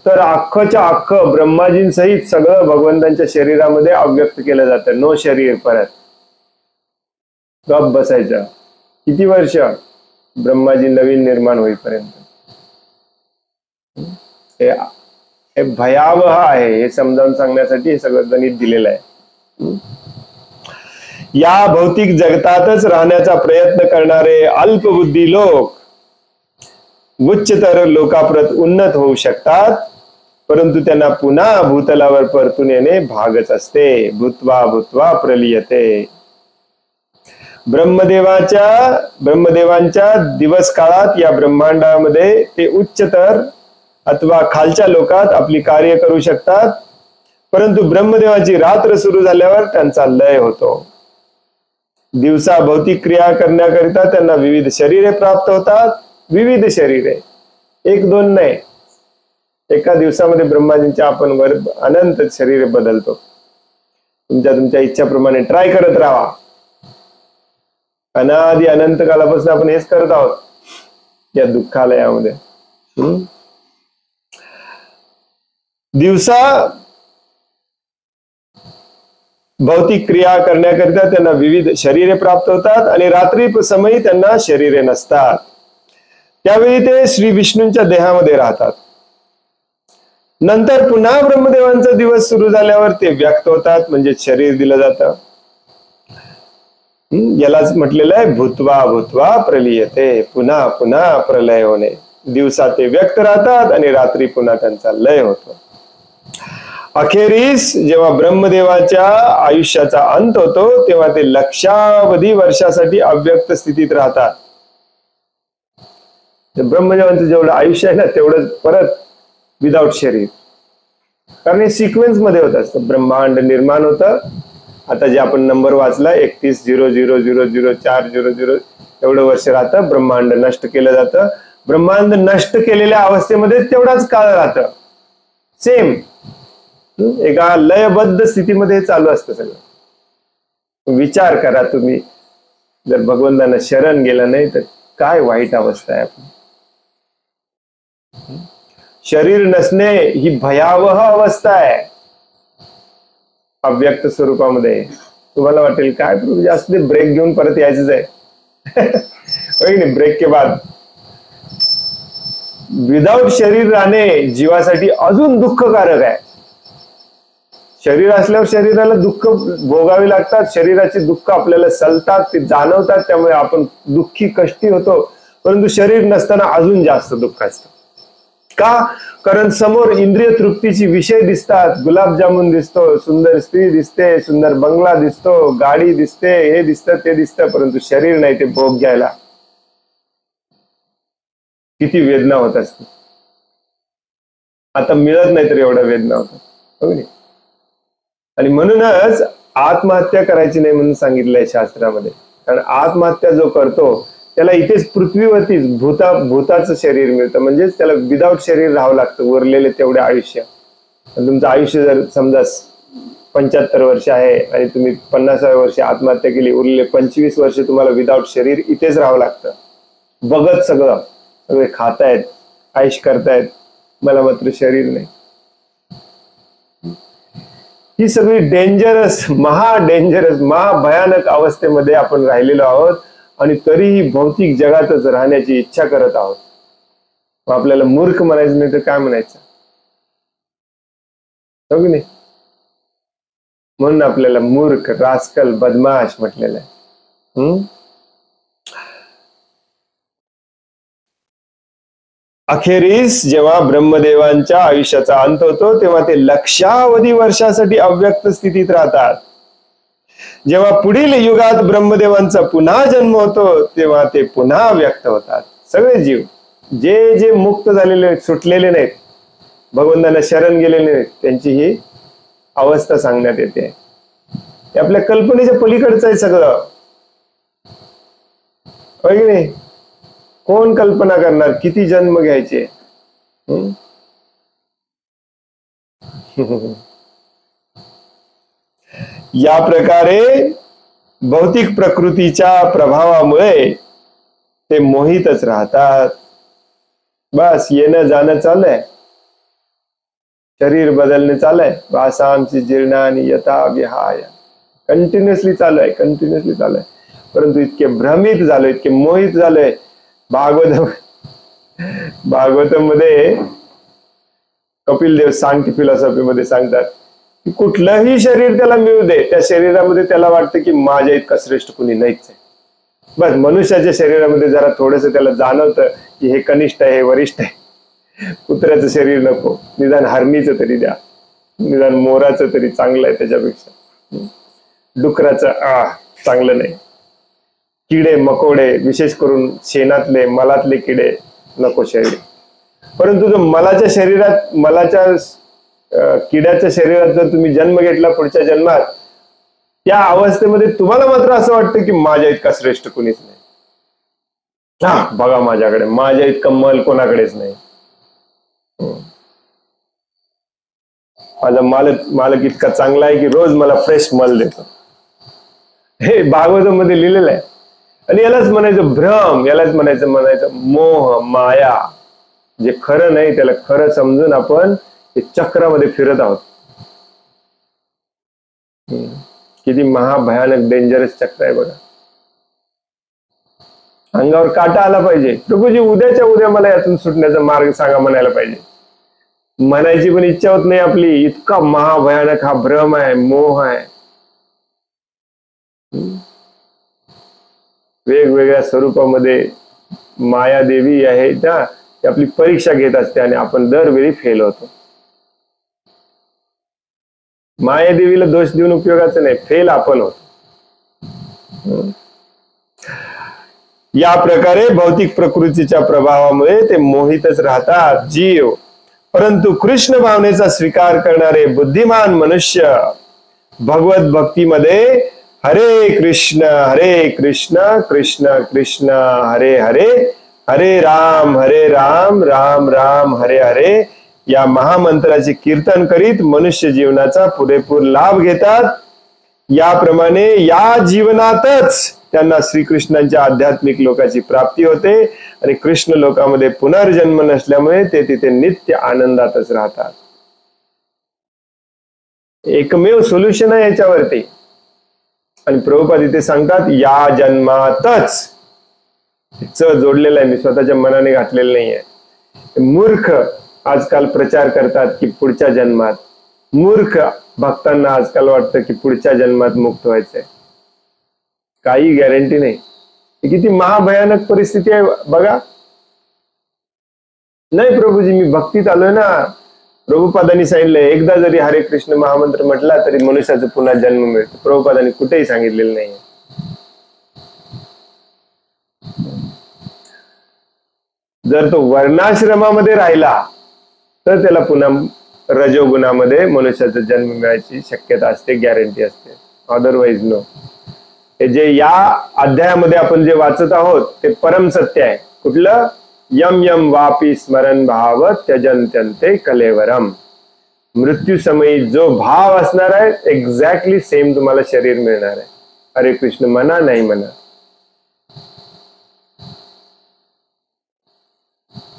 तर अख्खच्या अख्खं ब्रह्माजींसहित सगळं भगवंतांच्या शरीरामध्ये अव्यक्त केलं जातं. नो शरीर परत. गप बसायचं. किती वर्ष? ब्रह्माजी नवीन निर्माण होईपर्यंत. हे भयावह आहे. हे समजावून सांगण्यासाठी हे सगळं गणित दिलेलं आहे. या भौतिक जगतातच राहण्याचा प्रयत्न करणारे अल्पबुद्धी लोक उच्चतर लोकाप्रत उन्नत होऊ शकतात, परंतु त्यांना पुन्हा भूतलावर परतून येणे भागच असते. भूत्वा भूत्वा प्रलीयते. ब्रह्मदेवांच्या दिवस काळात या ब्रह्मांडामध्ये ते उच्चतर अथवा खालच्या लोकात आपली कार्य करू शकतात, परंतु ब्रह्मदेवाची रात्र सुरू झाल्यावर त्यांचा लय होतो. दिवसा भौतिक क्रिया करण्याकरिता त्यांना विविध शरीरे प्राप्त होतात. विविध शरीरे, 1-2 नाही. एका दिवसामध्ये ब्रह्माजींच्या आपण वर अनंत शरीरे बदलतो. तुमच्या इच्छाप्रमाणे ट्राय करत राहा. अनादि अनंत कालापासून आपण हेच करत आहोत या दुःखालयामध्ये. दिवसा भौतिक क्रिया करण्याकरिता त्यांना विविध शरीरे प्राप्त होतात आणि रात्री समयी त्यांना शरीरे नसतात. त्यावेळी ते श्री विष्णूंच्या देहामध्ये राहतात. नंतर पुन्हा ब्रह्मदेवांचा दिवस सुरू झाल्यावर ते व्यक्त होतात, म्हणजे शरीर दिलं जातं. यालाच म्हटलेलं आहे भूत्वा भूत्वा प्रलीयते. पुन्हा पुन्हा प्रलय होणे. दिवसा ते व्यक्त राहतात आणि रात्री पुन्हा त्यांचा लय होतो. अखेरीस जेव्हा ब्रह्मदेवाच्या आयुष्याचा अंत होतो तेव्हा ते लक्षावधी वर्षासाठी अव्यक्त स्थितीत राहतात. ब्रह्मदेवांचं जेवढं आयुष्य आहे ना तेवढं परत विदाउट शरीर. कारण हे सिक्वेन्स मध्ये होत असतं. ब्रह्मांड निर्माण होतं. आता जे आपण नंबर वाचला 31,00,00,04,00 एवढं वर्ष राहतं. ब्रह्मांड नष्ट केलं जातं. ब्रह्मांड नष्ट केलेल्या अवस्थेमध्ये तेवढाच काळ राहतं. सेम एका लयबद्ध स्थितीमध्ये चालू असतं सगळं. विचार करा तुम्ही, जर भगवंतांना शरण गेलं नाही तर काय वाईट अवस्था आहे आपली. शरीर नसणे ही भयावह अवस्था आहे अव्यक्त स्वरूपामध्ये. तुम्हाला वाटेल काय जास्त ब्रेक घेऊन परत यायचंच आहे. ब्रेक के बाद विदाउट शरीर राहणे जीवासाठी अजून दुःखकारक आहे. शरीर असल्यावर शरीराला दुःख भोगावी लागतात. शरीराची दुःख आपल्याला सलतात, ते जाणवतात. त्यामुळे आपण दुःखी कष्टी होतो. परंतु शरीर नसताना अजून जास्त दुःख असतं. का? कारण समोर इंद्रिय तृप्तीची विषय दिसतात. गुलाबजामुन दिसतो, सुंदर स्त्री दिसते, सुंदर बंगला दिसतो, गाडी दिसते, हे दिसतं ते दिसतं, परंतु शरीर नाही ते भोग घ्यायला. किती वेदना होत असते. आता मिळत नाही तर एवढ्या वेदना होतात. हो की? आणि म्हणूनच आत्महत्या करायची नाही म्हणून सांगितलंय शास्त्रामध्ये. कारण आत्महत्या जो करतो त्याला इथेच पृथ्वीवरतीच भूताचं शरीर मिळतं. म्हणजेच त्याला विदाउट शरीर राहावं लागतं उरलेले तेवढे आयुष्य. तुमचं आयुष्य जर समजा 75 वर्ष आहे आणि तुम्ही 50व्या वर्षी आत्महत्या केली, उरलेले 25 वर्ष तुम्हाला विदाउट शरीर इथेच राहावं लागतं. बघत सगळे खातायत, आयुष करतायत, मला मात्र शरीर नाही. ही सगळी डेंजरस, महाभयानक अवस्थेमध्ये आपण राहिलेलो आहोत आणि तरीही भौतिक जगातच राहण्याची इच्छा करत आहोत. आपल्याला मूर्ख म्हणायचं नाही तर काय म्हणायचं? हो की नाही? म्हणून आपल्याला मूर्ख, रास्कल, बदमाश म्हटलेलं आहे. अखेरीस जेव्हा ब्रह्मदेवांच्या आयुष्याचा अंत होतो तेव्हा ते लक्षावधी वर्षासाठी अव्यक्त स्थितीत राहतात. जेव्हा पुढील युगात ब्रह्मदेवांचा पुन्हा जन्म होतो तेव्हा ते पुन्हा व्यक्त होतात. सगळे जीव जे जे मुक्त झालेले, सुटलेले नाहीत, भगवंतांना शरण गेलेले नाहीत, त्यांची ही अवस्था सांगण्यात येते. हे आपल्या कल्पनेच्या पलीकडचं आहे सगळं, होय की नाही? कोण कल्पना करणार किती जन्म घ्यायचे? या प्रकारे भौतिक प्रकृतीच्या प्रभावामुळे ते मोहितच राहतात. बस येणं जाणं चाललंय, शरीर बदलणे चाललंय. वासांची जीर्णानि यथा विहाय, कंटिन्युअसली चालू आहे, कंटिन्युअसली चालू आहे. परंतु इतके भ्रमित झालोय, इतके मोहित झालोय. भागवतम मध्ये कपिल देव सांख्य फिलॉसॉफी मध्ये सांगतात की कुठलंही शरीर त्याला मिळू दे, त्या शरीरामध्ये त्याला वाटतं की माझ्या इतका श्रेष्ठ कुणी नाहीच आहे. बस मनुष्याच्या शरीरामध्ये जरा थोडस त्याला जाणवतं की हे कनिष्ठ आहे, हे वरिष्ठ आहे. कुत्र्याचं शरीर नको, निदान हरणीचं तरी द्या, निदान मोराचं तरी चांगलं आहे त्याच्यापेक्षा. डुकराचं चांगलं नाही. किडे मकोडे, विशेष करून शेणातले मलातले किडे नको शरीर. परंतु जर मलाच्या किड्याच्या शरीरात जर तुम्ही जन्म घेतला पुढच्या जन्मात, त्या अवस्थेमध्ये तुम्हाला मात्र असं वाटतं की माझ्या इतका श्रेष्ठ कुणीच नाही. बघा माझ्याकडे, माझ्या इतका मल कोणाकडेच नाही. माझा मालक इतका चांगला आहे की रोज मला फ्रेश मल देतो. हे भागवतम मध्ये लिहिलेलं आहे. आणि यालाच म्हणायचं भ्रम, यालाच म्हणायचं मोह, माया. जे खरं नाही त्याला खरं समजून आपण चक्रामध्ये फिरत आहोत. किती महाभयानक डेंजरस चक्र आहे बघा. अंगावर काटा आला पाहिजे, प्रभूजी उद्याच्या उद्या मला यातून सुटण्याचा मार्ग सांगा म्हणायला पाहिजे. म्हणायची पण इच्छा होत नाही आपली. इतका महाभयानक हा भ्रम आहे, मोह आहे. वेगवेगळ्या स्वरूपामध्ये माया देवी आहे ना, ती आपली परीक्षा घेत असते आणि आपण दरवेळी फेल होतो. माया देवीला दोष देऊन उपयोगाचं नाही, फेल आपण होतो. या प्रकारे भौतिक प्रकृतीच्या प्रभावामुळे ते मोहितच राहतात जीव. परंतु कृष्ण भावनेचा स्वीकार करणारे बुद्धिमान मनुष्य भगवत भक्तीमध्ये हरे कृष्ण कृष्ण कृष्ण हरे हरे, हरे राम राम राम हरे हरे या महामंत्राचे कीर्तन करीत मनुष्य जीवनाचा पुरेपूर लाभ घेतात. याप्रमाणे या जीवनातच त्यांना श्रीकृष्णांच्या आध्यात्मिक लोकाची प्राप्ती होते आणि कृष्ण लोकामध्ये पुनर्जन्म नसल्यामुळे ते तिथे नित्य आनंदातच राहतात. एकमेव सोल्युशन आहे याच्यावरती. आणि प्रभुपाद इथे सांगतात या जन्मातच. जोडलेलं आहे, मी स्वतःच्या मनाने घातलेलं नाहीये. मूर्ख आजकाल प्रचार करतात की पुढच्या जन्मात. मूर्ख भक्तांना आजकाल वाटतं की पुढच्या जन्मात मुक्त व्हायचंय. काही गॅरंटी नाही. किती महाभयानक परिस्थिती आहे बघा. नाही प्रभूजी मी भक्तीत आलोय ना. प्रभुपादांनी सांगितलंय एकदा जरी हरे कृष्ण महामंत्र म्हटला तरी मनुष्याचा पुन्हा जन्म मिळतो. प्रभुपादांनी कुठेही सांगितलेलं नाही. जर तो वर्णाश्रमामध्ये राहिला तर त्याला पुन्हा रजोगुणामध्ये मनुष्याचा जन्म मिळायची शक्यता असते, गॅरंटी असते. Otherwise no. हे जे या अध्यायामध्ये आपण जे वाचत आहोत ते परम सत्य आहे. कुठलं? यम यम वापी स्मरण भाव त्यजंत्यन्ते कलेवरम. मृत्यू समयी जो भाव असणार आहे एक्झॅक्टली सेम तुम्हाला शरीर मिळणार आहे. हरे कृष्ण म्हणा नाही म्हणा.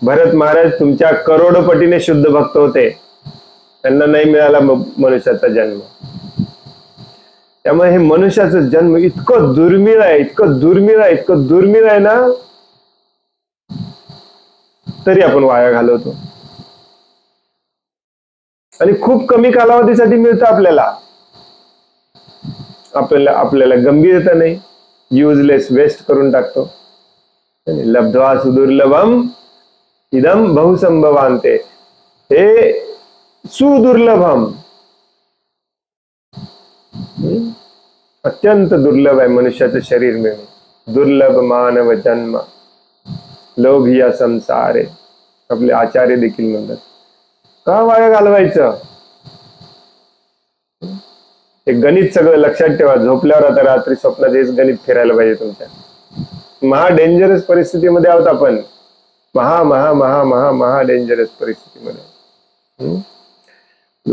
भरत महाराज तुमच्या करोडपटीने शुद्ध भक्त होते, त्यांना नाही मिळाला मनुष्याचा जन्म. त्यामुळे हे मनुष्याचा जन्म इतकं दुर्मिळ आहे, इतकं दुर्मिळ आहे, इतकं दुर्मिळ आहे ना, तरी आपण वाया घालवतो. आणि खूप कमी कालावधीसाठी मिळतं आपल्याला. आपल्याला गंभीरता नाही, युजलेस वेस्ट करून टाकतो. लब्ध्वा सुदुर्लभम इदम बहुसंभवांते, हे सुदुर्लभम, अत्यंत दुर्लभ आहे मनुष्याचं शरीर मिळणे. दुर्लभ मानव जन्म लोभिया संसारे, आपले आचार्य देखील म्हणतात. का वाया घालवायचं? हे गणित सगळं लक्षात ठेवा. झोपल्यावर आता रात्री स्वप्नात हेच गणित फिरायला पाहिजे तुमच्या. महा डेंजरस परिस्थितीमध्ये आहोत आपण, महा महा महा महा महा डेंजरस परिस्थितीमध्ये.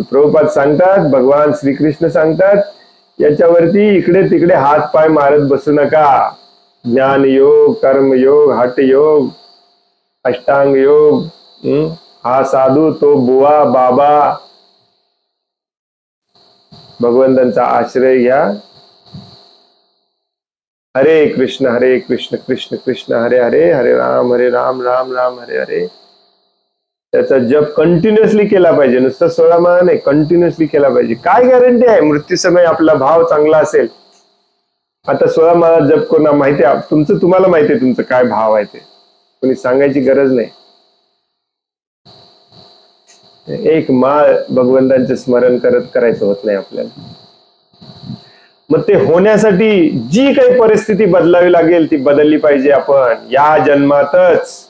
प्रभुपाद सांगतात, भगवान श्रीकृष्ण सांगतात, याच्यावरती इकडे तिकडे हात पाय मारत बसू नका. ज्ञान योग, कर्म योग, हठ योग, अष्टांग योग, हा साधू तो बुवा बाबा, भगवंतांचा आश्रय घ्या. हरे कृष्ण कृष्ण कृष्ण हरे हरे, हरे राम राम राम हरे हरे. त्याचा जप कंटिन्युअसली केला पाहिजे. नुसतं 16 माळा नाही, कंटिन्युअसली केला पाहिजे. काय गॅरंटी आहे मृत्यू समय आपला भाव चांगला असेल? आता 16 माळा जप करून माहिती आहे तुम्हाला माहिती आहे तुमचं काय भाव आहे ते, कोणी सांगायची गरज नाही. एक माळ भगवंतांचे स्मरण करत करायचं होत नाही आपल्याला. मग ते होण्यासाठी जी काही परिस्थिती बदलावी लागेल ती बदलली पाहिजे आपण या जन्मातच.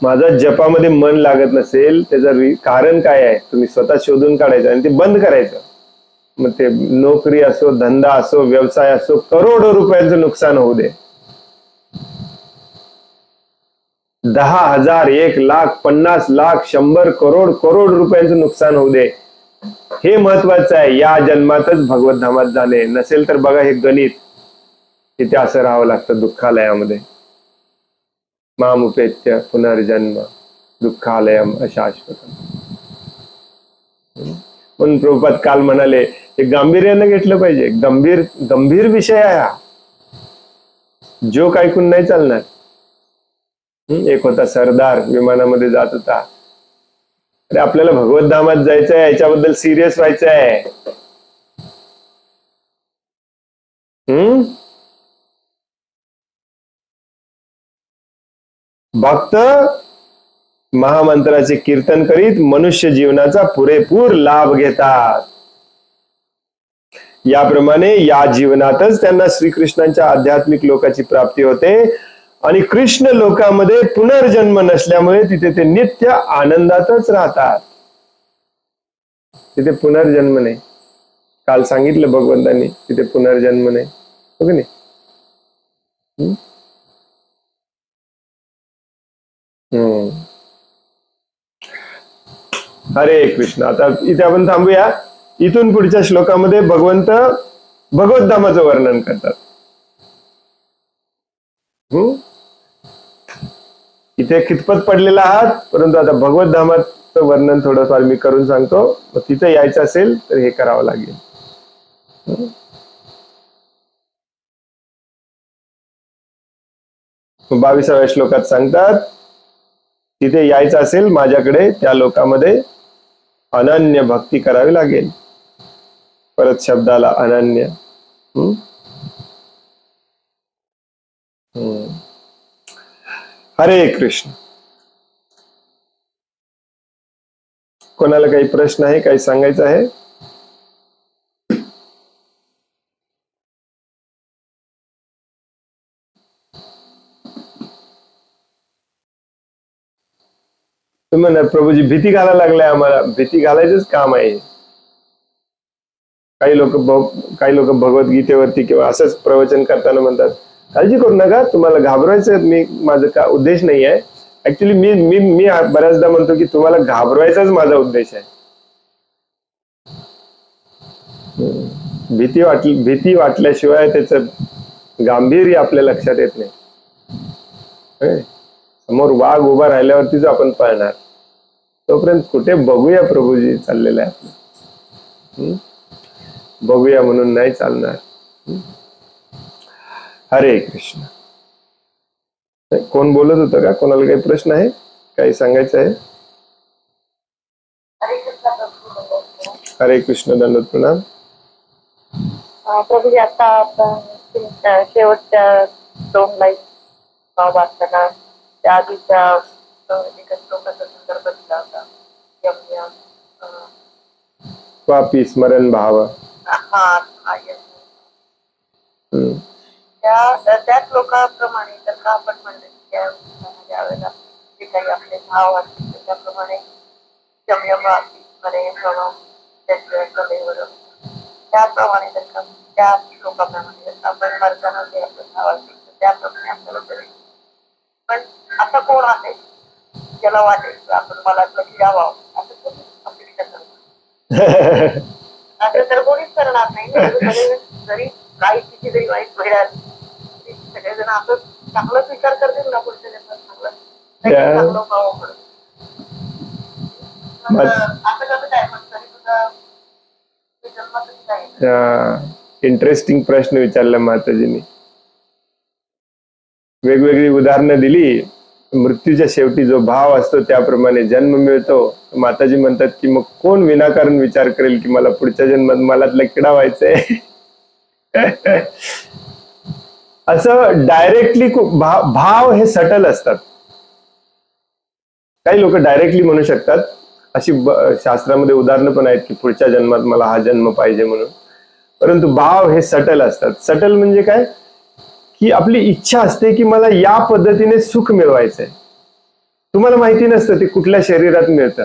माझा जपामध्ये मन लागत नसेल त्याचं कारण काय आहे तुम्ही स्वतः शोधून काढायचं आणि ते बंद करायचं. मग ते नोकरी असो, धंदा असो, व्यवसाय असो, करोडो रुपयांचं नुकसान होऊ दे, 10,000, 1,00,000, 50,00,000, 100 करोड करोड रुपयांचं नुकसान होऊ दे, हे महत्वाचं आहे. या जन्मातच भगवत धामात जाणे. नसेल तर बघा हे गणित, तिथे असं राहावं लागतं दुःखालयामध्ये. मामुपेत्य पुनर्जन्म दुःखालयम अशाश्वतम. म्हणून प्रभुपाद काल म्हणाले हे गांभीर्यानं घेतलं पाहिजे. गंभीर विषय आहे हा, जोक ऐकून नाही चालणार. एक होता सरदार, विमानामध्ये जात होता. अरे आपल्याला भगवत धामात जायचं आहे, याच्याबद्दल सिरियस व्हायचं आहे. भक्त महामंत्राचे कीर्तन करीत मनुष्य जीवनाचा पुरेपूर लाभ घेतात. याप्रमाणे या जीवनातच त्यांना श्रीकृष्णांच्या आध्यात्मिक लोकाची प्राप्ती होते आणि कृष्ण लोकामध्ये पुनर्जन्म नसल्यामुळे तिथे ते नित्य आनंदातच राहतात. तिथे पुनर्जन्म नाही. काल सांगितलं भगवंतांनी तिथे पुनर्जन्म नाही, हो की नाही? हरे कृष्ण. आता इथे आपण थांबूया. इथून पुढच्या श्लोकामध्ये भगवंत भगवत धामाचं वर्णन करतात. इथे कितपत पडलेला आहात, परंतु आता भगवत धामाचं वर्णन थोडंफार मी करून सांगतो. मग तिथे यायचं असेल तर हे करावं लागेल. 22व्या श्लोकात सांगतात तिथे यायचं असेल माझ्याकडे, त्या लोकांमध्ये अनन्य भक्ती करावी लागेल. परत शब्दाला अनन्य. हरे कृष्ण. कोणाला काही प्रश्न आहे, काही सांगायचं आहे? तुम्ही म्हणा प्रभूजी भीती घालायला लागलाय आम्हाला. भीती घालायचंच काम आहे. काही लोक भगवद्गीतेवरती किंवा असंच प्रवचन करताना म्हणतात काळजी करू नका, तुम्हाला घाबरवायचं मी माझं का उद्देश नाही आहे. ऍक्च्युली मी बऱ्याचदा म्हणतो की तुम्हाला घाबरवायचाच माझा उद्देश आहे. भीती वाटल्याशिवाय त्याचं गांभीर्य आपल्या लक्षात येत नाही. समोर वाघ उभा राहिल्यावरतीच आपण पळणार. तोपर्यंत कुठे बघूया प्रभूजी चाललेलं आहे आपलं, बघूया म्हणून नाही चालणार. हरे कृष्ण. कोण बोलत होतं का? कोणाला काही प्रश्न आहे, काही सांगायचं आहे? हरे कृष्ण, दंडवत प्रणाम. प्रभूजी आता आपण शेवटच्या 2 लाईन वाचताना त्या आधीच्या एका श्लोकाचा संदर्भ दिला होता. यम वापी स्मरण भाव. yes. त्या श्लोकाप्रमाणे तर का आपण म्हणलं की त्या वेळेला जे काही आपले भाव असतील त्याप्रमाणे यम स्मरे त्याप्रमाणे जर का त्या श्लोकाप्रमाणे आपण मर्दाना जे आपले भाव असतील त्याप्रमाणे आपल्याला करेल. पण असं कोण आहे ज्याला वाटेल की आपण मला लक्ष द्यावं असं कोणी अपेक्षा करतो? असं तर कोणीच करणार नाही. जरी काही किती जरी वाईट वेळ आली सगळेजण असं चांगलाच विचार करतील ना पुढच्या जन्मात चांगलं व्हावं म्हणून. असं कसं काय पण तरी सुद्धा जन्मातच काय. इंटरेस्टिंग प्रश्न विचारला माताजींनी. वेगवेगळी उदाहरणं दिली. मृत्यूच्या शेवटी जो भाव असतो त्याप्रमाणे जन्म मिळतो. माताजी म्हणतात की मग कोण विनाकारण विचार करेल की मला पुढच्या जन्मात मला किडा व्हायचंय. असं डायरेक्टली भाव हे सटल असतात. काही लोक डायरेक्टली म्हणू शकतात, अशी शास्त्रामध्ये उदाहरणं पण आहेत की पुढच्या जन्मात मला हा जन्म पाहिजे म्हणून. परंतु भाव हे सटल असतात. सटल म्हणजे काय की आपली इच्छा असते की मला या पद्धतीने सुख मिळवायचंय. तुम्हाला माहिती नसतं ते कुठल्या शरीरात मिळतं,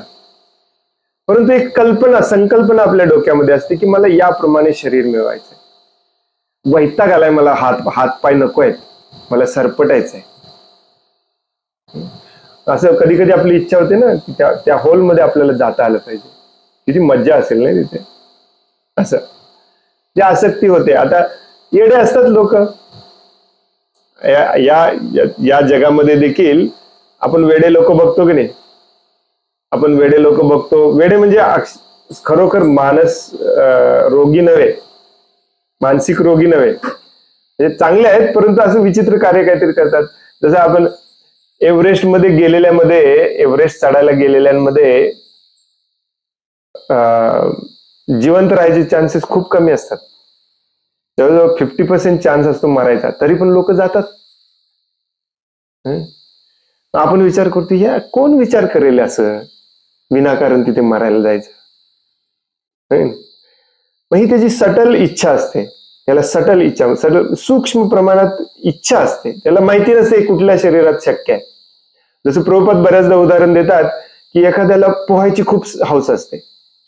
परंतु एक कल्पना संकल्पना आपल्या डोक्यामध्ये असते की मला याप्रमाणे शरीर मिळवायचंय. वैताग आलाय मला, हात पाय नको आहेत, मला सरपटायचंय. असं कधी कधी आपली इच्छा होते ना की त्या हॉलमध्ये आपल्याला जाता आलं पाहिजे. किती मज्जा असेल नाही तिथे. असं जे आसक्ती होते. आता येडे असतात लोक. या जगामध्ये देखील आपण वेडे लोक बघतो की नाही. आपण वेडे लोक बघतो. वेडे म्हणजे खरोखर रोगी नव्हे, मानसिक रोगी नव्हे, म्हणजे चांगले आहेत परंतु असं विचित्र कार्य काहीतरी करतात. जसं आपण एव्हरेस्ट चढायला गेलेल्यांमध्ये जिवंत राहायचे चान्सेस खूप कमी असतात. जवळजवळ 50% चान्स असतो मरायचा, तरी पण लोक जातात. आपण विचार करतो या कोण विचार करेल असं विनाकारण तिथे मरायला जायचं. मग ही त्याची सटल इच्छा असते. त्याला सटल इच्छा, सूक्ष्म प्रमाणात इच्छा असते. त्याला माहिती नसते कुठल्या शरीरात शक्य आहे. जसं प्रभुपाद बऱ्याचदा उदाहरण देतात की एखाद्याला पोहायची खूप हौस असते.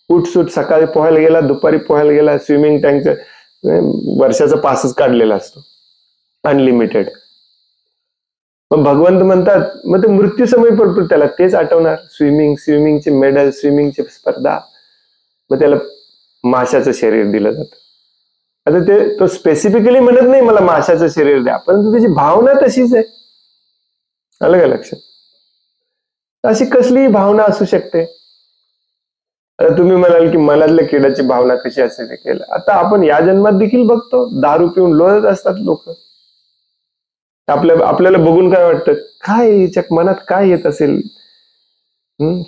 उठसूट सकाळी पोहायला गेला, दुपारी पोहायला गेला, स्विमिंग टँकचं वर्षाचा पासच काढलेला असतो अनलिमिटेड. मग भगवंत म्हणतात मग ते मृत्यू समय पडतो त्याला तेच आठवणार, स्विमिंगचे मेडल, स्विमिंगची स्पर्धा. मग त्याला माशाचं शरीर दिलं जातं. आता तो स्पेसिफिकली म्हणत नाही मला माशाचं शरीर द्या, परंतु त्याची भावना तशीच आहे. आलं का लक्षात? अशी कसलीही भावना असू शकते. आता तुम्ही म्हणाल की मनातल्या किडाची भावना कशी असू शकेल. आता आपण या जन्मात देखील बघतो दारू पिऊन लोळत असतात लोक. आपल्याला बघून काय वाटतं, काय याच्या मनात काय येत असेल.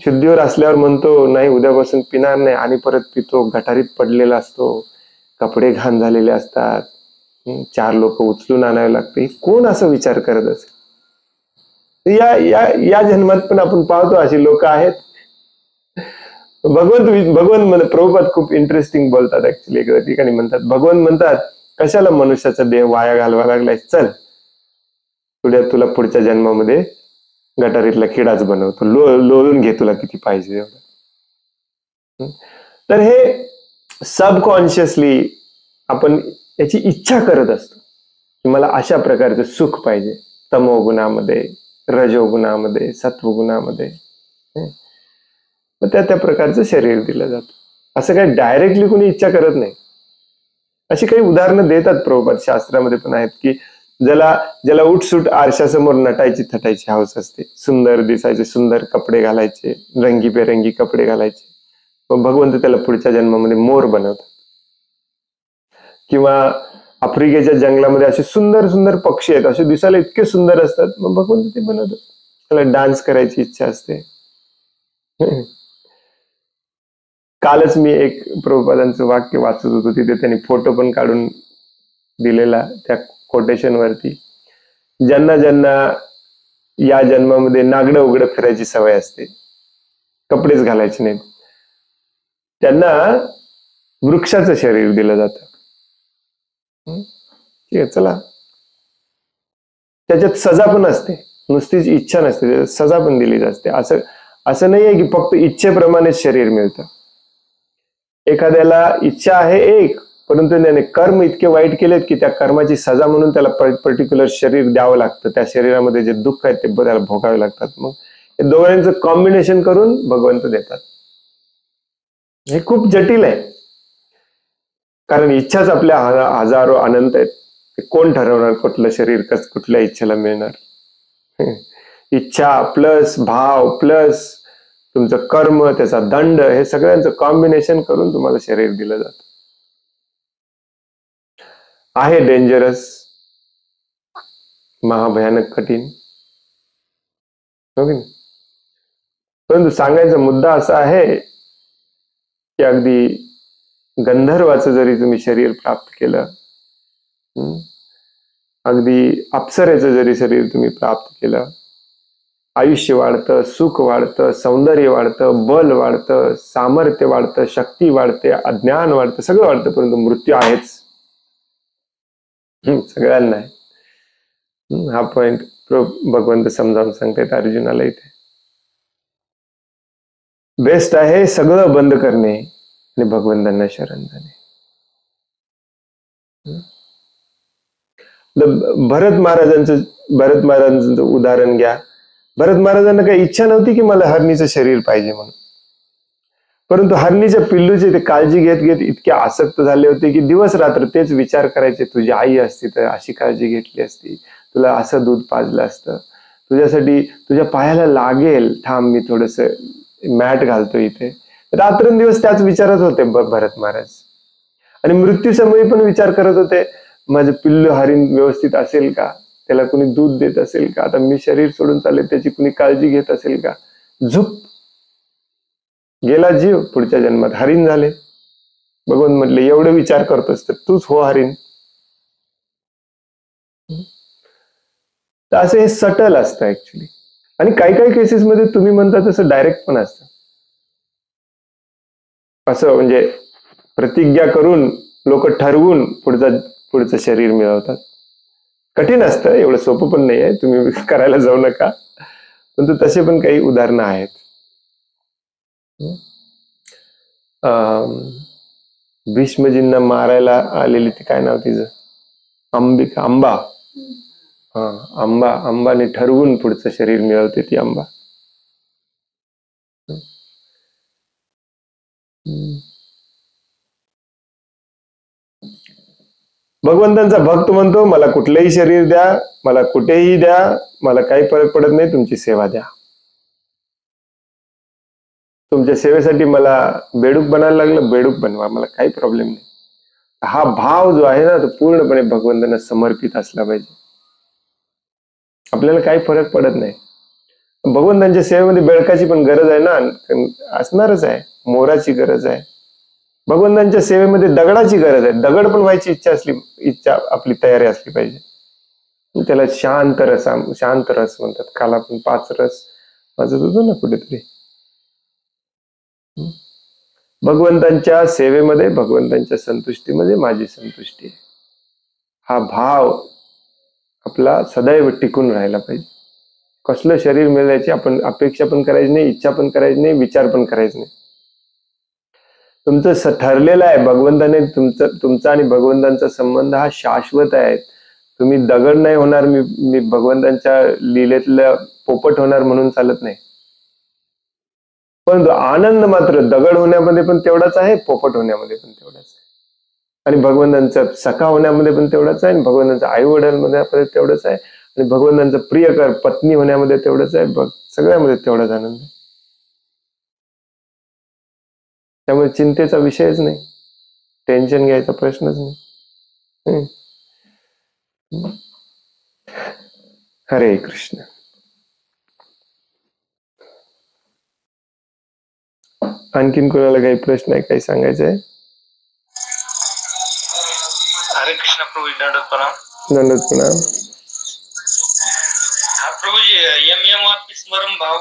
शुद्धीवर असल्यावर म्हणतो नाही उद्यापासून पिणार नाही, आणि परत पितो. गटारीत पडलेला असतो, कपडे घाण झालेले असतात, 4 लोक उचलून आणावे लागते. कोण असं विचार करत असेल? या जन्मात पण आपण पाहतो अशी लोक आहेत. भगवंत प्रभुपाद खूप इंटरेस्टिंग बोलतात. ऍक्च्युली एका ठिकाणी म्हणतात, भगवंत म्हणतात कशाला मनुष्याचा देह वाया घालवा लागलाय, चल तुला पुढच्या जन्मामध्ये गटारीतला किडाच बनवतो, लोळून घे तुला किती पाहिजे एवढं. तर हे सबकॉन्शियसली आपण याची इच्छा करत असतो की मला अशा प्रकारचं सुख पाहिजे. तमोगुणामध्ये, रजोगुणामध्ये, सत्वगुणामध्ये. मग त्या प्रकारचं शरीर दिलं जातं. असं काही डायरेक्टली कोणी इच्छा करत नाही. अशी काही उदाहरणं देतात प्रभुपाद, शास्त्रामध्ये पण आहेत की ज्याला उठसूट आरशासमोर नटायची थटायची हौस असते, सुंदर दिसायचे, सुंदर कपडे घालायचे, रंगीबेरंगी कपडे घालायचे. मग भगवंत त्याला पुढच्या जन्मामध्ये मोर बनवतात. किंवा आफ्रिकेच्या जंगलामध्ये असे सुंदर सुंदर पक्षी आहेत, असे दिसायला इतके सुंदर असतात, मग भगवंत ते बनवतात. त्याला डान्स करायची इच्छा असते. कालच मी एक प्रभुपादांचं वाक्य वाचत होतो, तिथे त्यांनी फोटो पण काढून दिलेला त्या कोटेशन वरती. ज्यांना ज्यांना या जन्मामध्ये नागडं उघडं फिरायची सवय असते, कपडेच घालायचे नाहीत, त्यांना वृक्षाचं शरीर दिलं जातं. ठीक आहे, चला. त्याच्यात सजा पण असते, नुसतीच इच्छा नसते, त्याच्यात सजा पण दिली जाते. असं नाहीये की फक्त इच्छेप्रमाणेच शरीर मिळतं. एखाद्याला इच्छा आहे एक, परंतु त्याने कर्म इतके वाईट केलेत की त्या कर्माची सजा म्हणून त्याला पर्टिक्युलर शरीर द्यावं लागतं. त्या शरीरामध्ये जे दुःख आहे ते त्याला भोगावे लागतात. मग हे दोघांचं कॉम्बिनेशन करून भगवंत देतात. हे खूप जटिल आहे, कारण इच्छाच आपल्या हजारो अनंत आहेत. कोण ठरवणार कुठलं शरीर कुठल्या इच्छेला मिळणार? इच्छा प्लस भाव प्लस तुमचं कर्म, त्याचा दंड, हे सगळ्यांचं कॉम्बिनेशन करून तुम्हाला शरीर दिलं जातं. आहे डेंजरस, महाभयानक, कठीण, हो की नाही? परंतु सांगायचा मुद्दा असा आहे की अगदी गंधर्वाचं जरी तुम्ही शरीर प्राप्त केलं, अगदी अप्सरेचं जरी शरीर तुम्ही प्राप्त केलं, आयुष्य वाढतं, सुख वाढतं, सौंदर्य वाढतं, बल वाढतं, सामर्थ्य वाढतं, शक्ती वाढते, अज्ञान वाढतं, सगळं वाढतं, परंतु मृत्यू आहेच सगळ्यांना आहे. हा पॉइंट भगवंत समजावून सांगतायत अर्जुनाला इथे. बेस्ट आहे सगळं बंद करणे आणि भगवंतांना शरण जाणे. भरत महाराजांचं उदाहरण घ्या. भरत महाराजांना काही इच्छा नव्हती की मला हरणीचं शरीर पाहिजे म्हणून, परंतु हरणीच्या पिल्लूची ते काळजी घेत घेत इतके आसक्त झाले होते की दिवस रात्र तेच विचार करायचे. तुझी आई असती तर अशी काळजी घेतली असती, तुला असं दूध पाजलं असतं, तुझ्यासाठी तुझ्या पायाला लागेल, थांब मी थोडस मॅट घालतो इथे. रात्रंदिवस त्याच विचारात होते भरत महाराज. आणि मृत्यूसमयी पण विचार करत होते, माझं पिल्लू हरिण व्यवस्थित असेल का, त्याला कुणी दूध देत असेल का, आता मी शरीर सोडून चालले त्याची कुणी काळजी घेत असेल का. झुप गेला जीव, पुढच्या जन्मात हरिण झाले. भगवान म्हटले एवढे विचार करतोस तर तूच हो हरिण. तर असं हे सटल असतं ऍक्च्युली. आणि काही काही केसेस मध्ये तुम्ही म्हणता तसं डायरेक्ट पण असतं. असं म्हणजे प्रतिज्ञा करून लोक ठरवून पुढचं शरीर मिळवतात. कठीण असतं, एवढं सोपं पण नाही आहे, तुम्ही करायला जाऊ नका. परंतु तसे पण काही उदाहरणं आहेत. भीष्मजींना मारायला आलेली ती काय नाव तिचं, अंबा. हा, अंबाने ठरवून पुढचं शरीर मिळवते ती अंबा. भगवंतांचा भक्त म्हणतो मला कुठलंही शरीर द्या, मला कुठेही द्या, मला काही फरक पडत नाही, तुमची सेवा द्या. तुमच्या सेवेसाठी मला बेडूक बनायला लागलं, बेडूक बनवा, मला काही प्रॉब्लेम नाही. हा भाव जो आहे ना तो पूर्णपणे भगवंतांना समर्पित असला पाहिजे. आपल्याला काही फरक पडत नाही. भगवंतांच्या सेवेमध्ये बेडकाची पण गरज आहे ना, असणारच आहे. मोराची गरज आहे. भगवंतांच्या सेवेमध्ये दगडाची गरज आहे. दगड पण व्हायची इच्छा आपली तयारी असली पाहिजे. त्याला शांत रस म्हणतात. काल आपण 5 रस वाजत होतो ना कुठेतरी. भगवंतांच्या सेवेमध्ये, भगवंतांच्या संतुष्टीमध्ये माझी संतुष्टी आहे, हा भाव आपला सदैव टिकून राहायला पाहिजे. कसलं शरीर मिळायची आपण अपेक्षा पण करायची नाही, इच्छा पण करायची नाही, विचार पण करायचे नाही. तुमचं ठरलेलं आहे. भगवंताने तुमचा आणि भगवंतांचा संबंध हा शाश्वत आहे. तुम्ही दगड नाही होणार, मी भगवंतांच्या लीलेतलं पोपट होणार म्हणून चालत नाही. परंतु आनंद मात्र दगड होण्यामध्ये पण तेवढाच आहे, पोपट होण्यामध्ये पण तेवढाच आहे, आणि भगवंतांचा सखा होण्यामध्ये पण तेवढाच आहे, आणि भगवंतांचा आई वडिलांमध्ये तेवढंच आहे, आणि भगवंतांचा प्रियकर पत्नी होण्यामध्ये तेवढंच आहे. सगळ्यामध्ये तेवढाच आनंद आहे. त्यामुळे चिंतेचा विषयच नाही, टेन्शन घ्यायचा प्रश्नच नाही. हरे कृष्ण. आणखीन कोणाला काही प्रश्न आहे, काही सांगायचं आहे? हरे कृष्ण प्रभुजी, दंडवत प्रणाम. दंडवत प्रणाम. हा प्रभुजी, यम वापी स्मरण भाव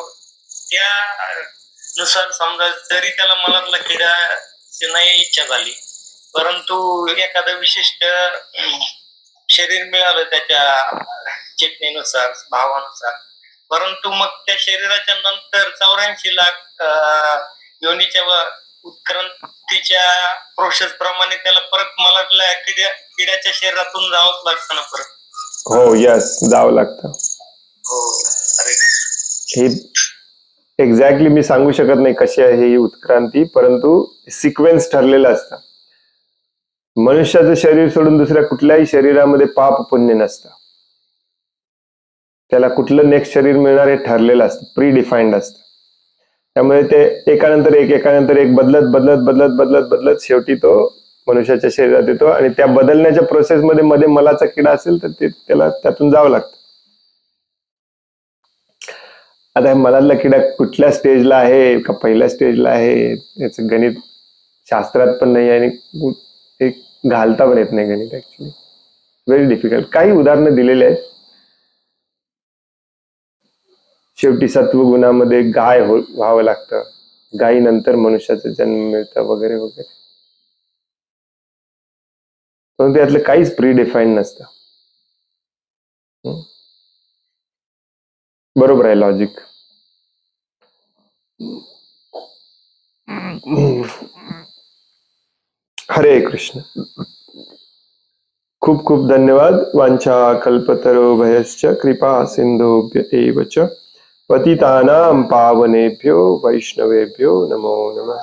त्यानुसार समजा तरी त्याला मनातला किडाची नाही इच्छा झाली, परंतु एखादं विशिष्ट शरीर मिळालं त्याच्या चेतनेनुसार, भावानुसार, परंतु मग त्या शरीराच्या नंतर 84 लाख योनीच्या उत्क्रांतीच्या प्रोसेस प्रमाणे त्याला परत मला किड्याच्या शरीरातून जावंच लागतं ना परत? हो, यस, जावं लागतं. हो. हे एक्झॅक्टली मी सांगू शकत नाही कशी आहे ही उत्क्रांती, परंतु सिक्वेन्स ठरलेला असतं. मनुष्याचं शरीर सोडून दुसऱ्या कुठल्याही शरीरामध्ये पाप पुण्य नसतं. त्याला कुठलं नेक्स्ट शरीर मिळणार हे ठरलेलं असतं, प्री डिफाईन्ड असतं. त्यामुळे ते एकानंतर एक बदलत बदलत बदलत बदलत बदलत शेवटी तो मनुष्याच्या शरीरात येतो, आणि त्या बदलण्याच्या प्रोसेसमध्ये मध्ये मलाचा किडा असेल तर ते त्याला त्यातून जावं लागतं. आता मलातला किडा कुठल्या स्टेजला आहे का पहिल्या स्टेजला आहे याचं गणित शास्त्रात पण नाही, आणि एक घालता पण येत नाही गणित. Actually very difficult. काही उदाहरणं दिलेली आहेत. शेवटी सत्वगुणामध्ये गाय व्हावं लागतं, गायीनंतर मनुष्याचा जन्म मिळतं वगैरे वगैरे, परंतु यातलं काहीच प्री डिफाईन नसतं. बरोबर आहे लॉजिक. हरे कृष्ण. खूप खूप धन्यवाद. वांछा कल्पतरुभ्यश्च कृपा सिंधुभ्य एव च पतितानां पावनेभ्यो वैष्णवेभ्यो नमो नमः.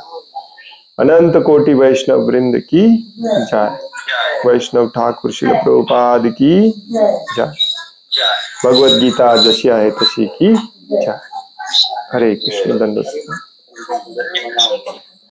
अनंत कोटि वैष्णव वृंद की जय. वैष्णव ठाकुर श्रील प्रभुपाद की जय. भगवद गीता जशी आहे तशी की जय. हरे कृष्ण. दंडवत.